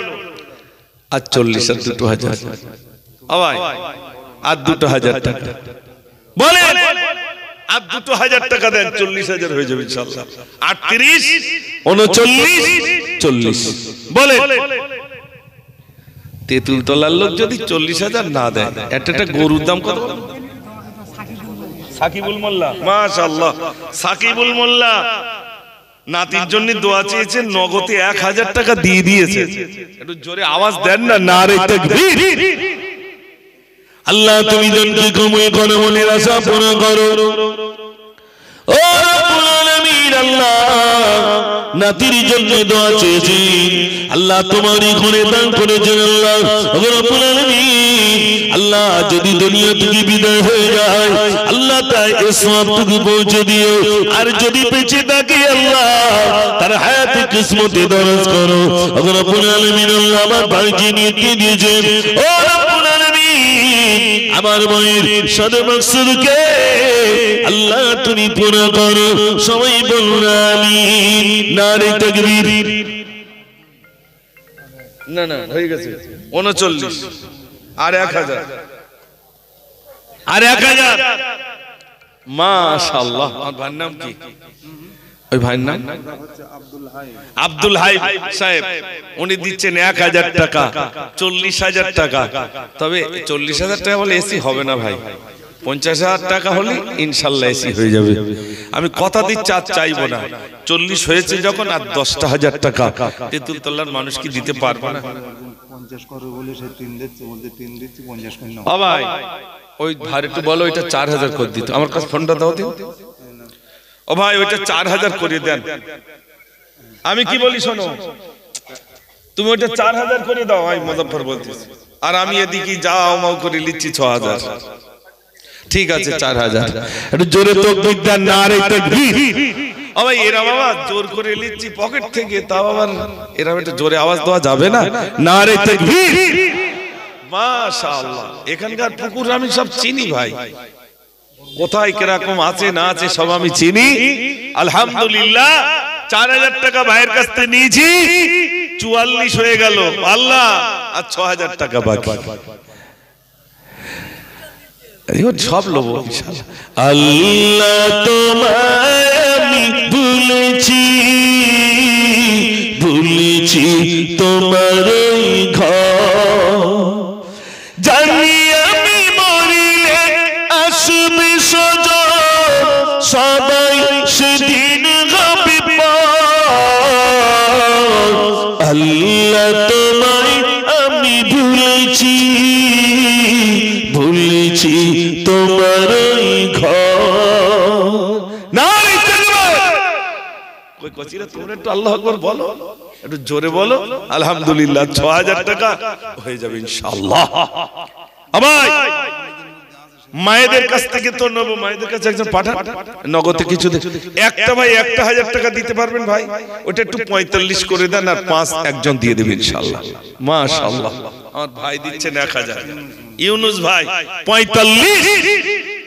আর 40 আর 2,000 ভাই, আর 2,000 টাকা বলেন, আর 2,000 টাকা দেন, 40,000 হয়ে যাবে ইনশাআল্লাহ। 38 39 40 বলেন। তেঁতুল তলার লোক যদি 40,000 না দেয়, একটা গরুর দাম কত? সাকিবুল মোল্লা, মাশাআল্লাহ সাকিবুল মোল্লা নাতির জন্য দোয়া চেয়েছেন, নগদে 1,000 টাকা দিয়ে দিয়েছে। একটু জোরে আওয়াজ দেন না, নারে তাকবীর। আল্লাহ তুমি জনকে কমই করো, মনের আশা পূরণ করো। ও রব্বুল আলামিন, আল্লাহ নাতির জন্য দোয়া চেয়েছি, আল্লাহ তোমারই ঘরে দান করেছেন। আল্লাহ ও রব্বুল আলামিন, আল্লাহ যদি দুনিয়া থেকে বিদায় হয়ে যায়, আল্লাহ তাই সওয়াবটুকু পৌঁছে দিও। আর যদি বেঁচে থাকে আল্লাহ তার হায়াতে কিসমতে দরজ করো। ও রব্বুল আলামিন, আল্লাহ আমার ভাইকে নিয়ে দিয়েছেন। ও রব্বুল আলামিন, আমার মায়ের সাদা মাকসুদকে আল্লাহ তুমি পুরো করো। সবাই বলুন আমিন। নারে তাকবীর। না না হয়ে গেছে 39 আর 1,000 আর 1,000। মাশাআল্লাহ। আমার ভাইয়ের নাম কি? ওই ভাইয়ের নাম আব্দুল হাই সাহেব। উনি দিচ্ছেন 1,000 টাকা, 40,000 টাকা। তবে 40,000 টাকা বলে এসি হবে না ভাই, 50,000 টাকা হলে ইনশাআল্লাহ এসি হয়ে যাবে। আমি কথা দিচ্ছি, আর চাইবো না। 40 হয়েছে যখন, আর 10,000 টাকা তেঁতুল তলার মানুষ কি দিতে পারবে না? 50 করবে বলে সে 3 দিচ্ছে, বলতে 3 দিচ্ছি 50 করে নাও। ও ভাই ওই ভাই একটু বলো, ওইটা 4,000 করে দিত। আমার কাছে ফোনটা দাও দিন। ও ভাই ওইটা 4,000 করে দেন। আমি কি বলি শোনো, তুমি ওইটা 4,000 করে দাও। আমি মুজাফফর বলতেছি, আর আমি এদিকে যাও মাও করে লিচ্ছি 6,000। ঠিক আছে 4,000। একটু জোরে তাকবীর দেন। নারে তাকবীর। ও ভাই এরা বাবা জোর করে লিচ্ছি পকেট থেকে, তাও আবার এরা একটু জোরে আওয়াজ দেওয়া যাবে না? নারে তাকবীর। মাশাআল্লাহ। এখানকার পুকুর আমি সব চিনি ভাই, কোথায় কিরকম আছে না আছে সব আমি চিনি। আলহামদুলিল্লাহ 4,000 টাকা ভাইয়ের কাছ থেকে নিয়েছি, 44 হয়ে গেল। আল্লাহ আর 6,000 টাকা বাকি। সব লোভ ইনশাআল্লাহ। আল্লাহ তোমায় আমি ভুলেছি, ভুলেছি তোমার ওই ঘর। জানি আমি মরিলে আসবে সজন, সবাই সেদিন হবে পর। আল্লাহ তোমায় আমি ভুলেছি, ভুলেছি তোমার ওই ঘর। নারী তাকবীর। কই কচিরা তোমরা একটু আল্লাহু আকবার বলো। একটু জোরে বলো আলহামদুলিল্লাহ। 6000 টাকা হয়ে যাবে ইনশাআল্লাহ। ভাই মায়েদের কাছ থেকে তো নেবো, মায়েদের কাছে একজন পাঠান নগদে কিছু একটা ভাই 1000 টাকা দিতে পারবেন ভাই? ওটা একটু 45 করে দেন আর 5 একজন দিয়ে দেবেন ইনশাআল্লাহ। মাশাআল্লাহ আমার ভাই দিচ্ছেন 1000। ইউনুস ভাই 45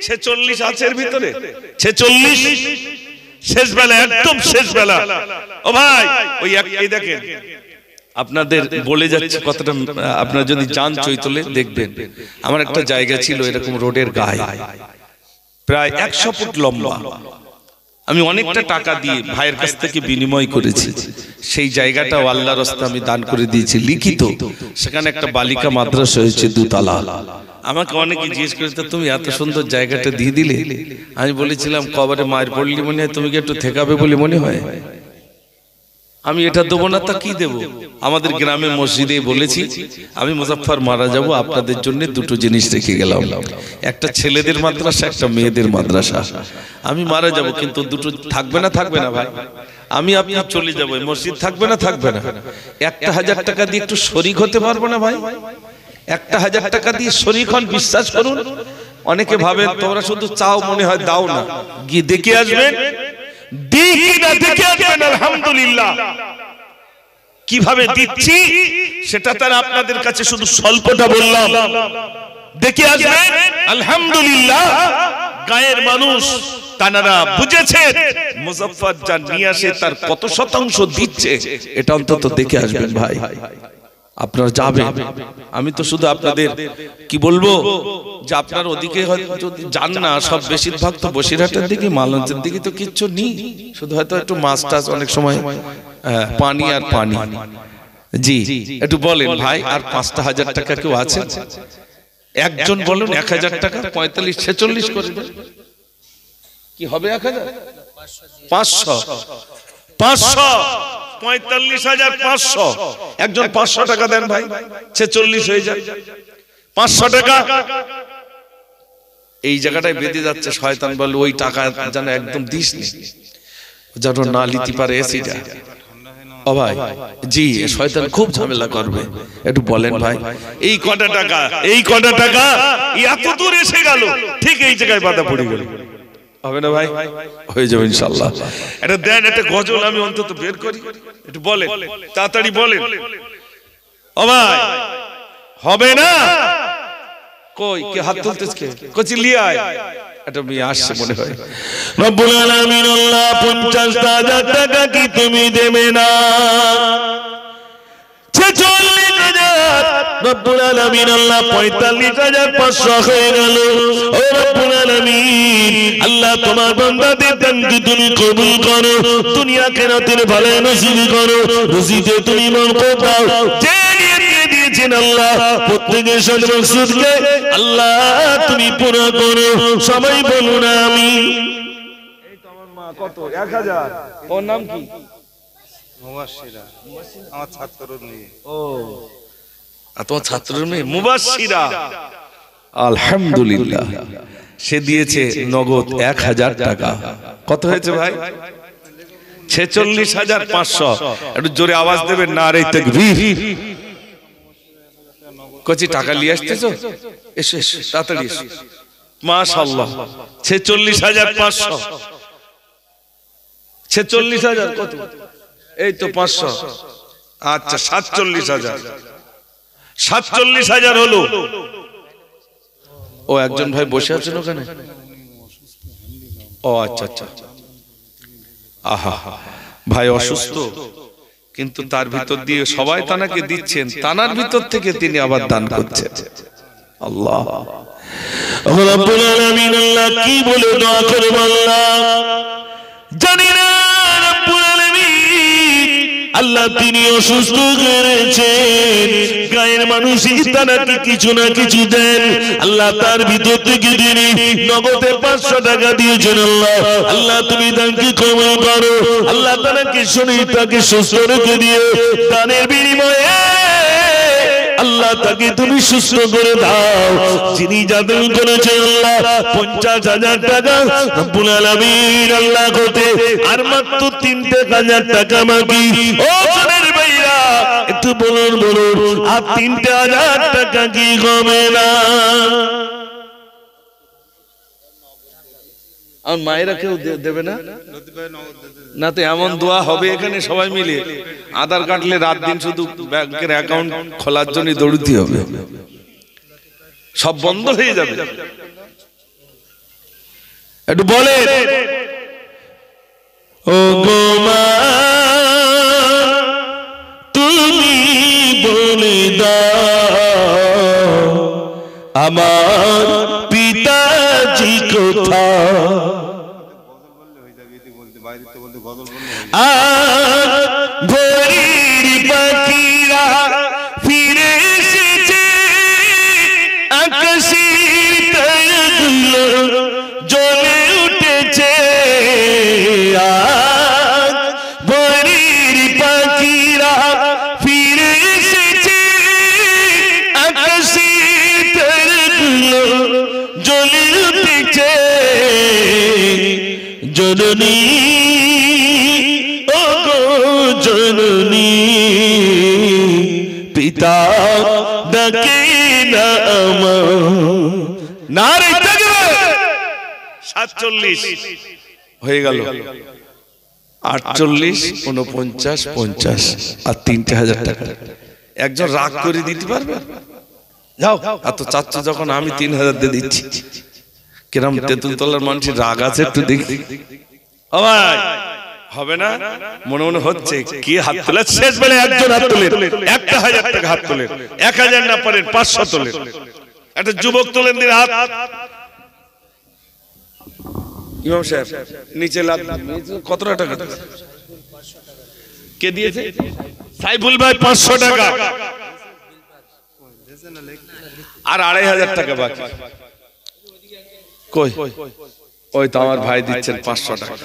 46 আছে এর ভিতরে 46 শেষ বেলা, একদম শেষ বেলা। ও ভাই ওই এই দেখেন আপনাদের বলে যাচ্ছে কতটা, আপনারা যদি যান চৈতলে দেখবেন আমার একটা জায়গা ছিল এরকম রোডের গায়ে, প্রায় 100 ফুট লম্বা। আমি অনেকটা টাকা দিয়ে ভাইয়ের কাছ থেকে বিনিময় করেছি। সেই জায়গাটাও আল্লাহর রাস্তায় আমি দান করে দিয়েছি লিখিত। সেখানে একটা বালিকা মাদ্রাসা হয়েছে 2 তলা। আমাকে অনেকে জিজ্ঞেস করেছে তুমি এত সুন্দর জায়গাটা দিয়ে দিলে। আমি বলেছিলাম কবরে মায়ের পড়লি মনে হয়, তুমি কি একটু ঠেকাবে বলে মনে হয়? আমি এটা দেবো না তা কি দেবো? আমাদের গ্রামে মসজিদে বলেছি আমি মুজাফফর মারা যাব, আপনাদের জন্য 2টো জিনিস রেখে গেলাম, একটা ছেলেদের মাদ্রাসা, একটা মেয়েদের মাদ্রাসা। আমি মারা যাব কিন্তু 2টো থাকবে না, থাকবে না ভাই? আমি আপনি চলে যাবো, মসজিদ থাকবে না, থাকবে না? 1000 টাকা দিয়ে একটু শরীক হতে পারবো না ভাই? 1000 টাকা দিয়ে শরীক হন, বিশ্বাস করুন। অনেকে ভাবেন তোমরা শুধু চাও, মনে হয় দাও না, গিয়ে দেখে আসবেন, আলহামদুলিল্লাহ কিভাবে দিচ্ছি সেটা তার আপনাদের কাছে শুধু স্বল্পটা বললাম, দেখে আসবেন আলহামদুলিল্লাহ। গায়ের মানুষ তানারা বুঝেছে মুজাফফর যা নিয়ে আসে তার কত শতাংশ দিচ্ছে, এটা অন্তত দেখে আসবেন ভাই। আপনারা যাবেন, আমি তো শুধু আপনাদের কি বলবো যে আপনার ওদিকে হয়তো যদি যান না, সব বেশিরভাগ তো বসিরহাটের দিকে, মালঞ্চের দিকে তো কিচ্ছু নেই, শুধু হয়তো একটু মাছ টাছ অনেক সময় পানি আর পানি। জি একটু বলেন ভাই, আর 5000 টাকা কেউ আছে? একজন বলুন 1000 টাকা 45 46 করে কি হবে? 1000 500 45,500 একজন 500 টাকা দেন ভাই, 46 হয়ে যায় 500 টাকা। এই জায়গাটায় বেঁধে যাচ্ছে শয়তান, বলে ওই টাকা যেন একদম দিস নি, যেন না লিতে পারে এসিটা। ও ভাই জি, শয়তান খুব ঝামেলা করবে, একটু বলেন ভাই। এই কটা টাকা এত দূর এসে গেল, ঠিক এই জায়গায় বাধা পড়ে গেল, হবে না ভাই? হয়ে যাবে ইনশাআল্লাহ। এটা দেন, একটা গজল আমি অন্তত বের করি, একটু বলেন তাড়াতাড়ি বলেন। ও ভাই হবে না? কই কে হাত তুলতেছ? কে কচি লিয়ে আয়, এটা আমি আসছে মনে হয়। রব্বুল আলামিন আল্লাহ 50,000 টাকা কি তুমি দেবে না? 46,000 রব্বুল আলামিন আল্লাহ 45,500 হয়ে গেল। ও রব্বুল আলামিন আল্লাহ তোমার বান্দাদের দানকে তুমি কবুল করো, দুনিয়া আখিরাতের ভালো নসিব করো, রুজিতে তুমি বরকত দাও। যে নিয়ে দিয়েছেন আল্লাহ প্রত্যেকের সদমকসুদকে আল্লাহ তুমি পুরো করো, সবাই বলুন আমিন। এই তো আমার মা কত 1000। ওর নাম কি? মুবাশশিরা, আমার ছাত্রর মেয়ে। ও তোমার ছাত্রের মেয়ে মুবাশশিরা, আলহামদুলিল্লাহ। সে দিয়েছে নগদ 1000 টাকা। কত হয়েছে ভাই? 46,500। একটু জোরে আওয়াজ দেবেন, নারে তাকবীর। কচি টাকা নিয়ে আসতেছো? এসো এসো তাড়াতাড়ি এসো। মাশাআল্লাহ 46,500। 46,000 কত? এই তো 500। আচ্ছা 47,000। 47,000 হলো। ও একজন ভাই বসে আছেন ওখানে। ও আচ্ছা আচ্ছা। আহা ভাই অসুস্থ, কিন্তু তার ভিতর দিয়ে সবাই তানাকে দিচ্ছেন, তানার ভিতর থেকে তিনি আবার দান করছেন। আল্লাহ রব্বুল আলামিন আল্লাহ কি বলে দোয়া করব আল্লাহ জানি না। রব্বুল আলামিন আল্লাহ তিনি অসুস্থ করেছেন, গায়ের মানুষই তানাকে কিছু না কিছু দেন, আল্লাহ তার ভিতর থেকে তিনি নগদে 500 টাকা দিয়েছেন। আল্লাহ আল্লাহ তুমি দানকে কবুল করো, আল্লাহ তানাকে শরীরটাকে সুস্থ রেখে দিও, দানের বিনিময়ে আল্লাহ তাকে তুমি সুস্থ করে দাও। যিনি জাদু করেছে আল্লাহ 50,000 টাকা রব্বুল আলামিন আল্লাহ করতে আর মাত্র 3,000 টাকা বাকি। ও সোনার ভাই বলুন বলুন, আর 3,000 টাকা কি হবে না? আর মায়েরা কেউ দেবে না? না তো এমন দোয়া হবে এখানে সবাই মিলে, আধার কাটলে রাত দিন শুধু ব্যাংকের অ্যাকাউন্ট খোলার জন্য দৌড়তে হবে, সব বন্ধ হয়ে যাবে। একটু বলে ও গো মা, তুমি বলে দাও আমার পিতাজি কোথায়? ভোরের পাখিরা ফিরে এসেছে, আকাশের তারাগুলো জ্বলে উঠেছে। ভোরের পাখিরা ফিরে এসেছে, আকাশের তারাগুলো জ্বলে উঠেছে। জননী ও গো জননী, পিতা ডাকে না আমার। নারে তাকবীর! 47 হয়ে গেল, 48, 49, 50 আর 3,000 টাকা। একজন রাগ করে দিতে পারবে? যাও, এত চাচ্ছ যখন আমি 3,000 দিয়ে দিচ্ছি। কিরম তেঁতুলতলার মানুষের রাগ আছে একটু দেখি। ও ভাই, হবে না? মনে মনে হচ্ছে কি হাত তোলে? শেষ বেলে একজন হাত তোলে, 1,000 টাকা হাত তোলে, 1,000 না পারেন 500 তোলে। একটা যুবক তোলেন দিন হাত। ইমাম সাহেব নিচে লাভ, কত টাকা কে দিয়েছে? সাইফুল ভাই 500 টাকা, আর 2,500 টাকা বাকি। কই? ওই তো আমার ভাই দিচ্ছেন 500 টাকা।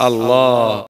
আল্লাহ।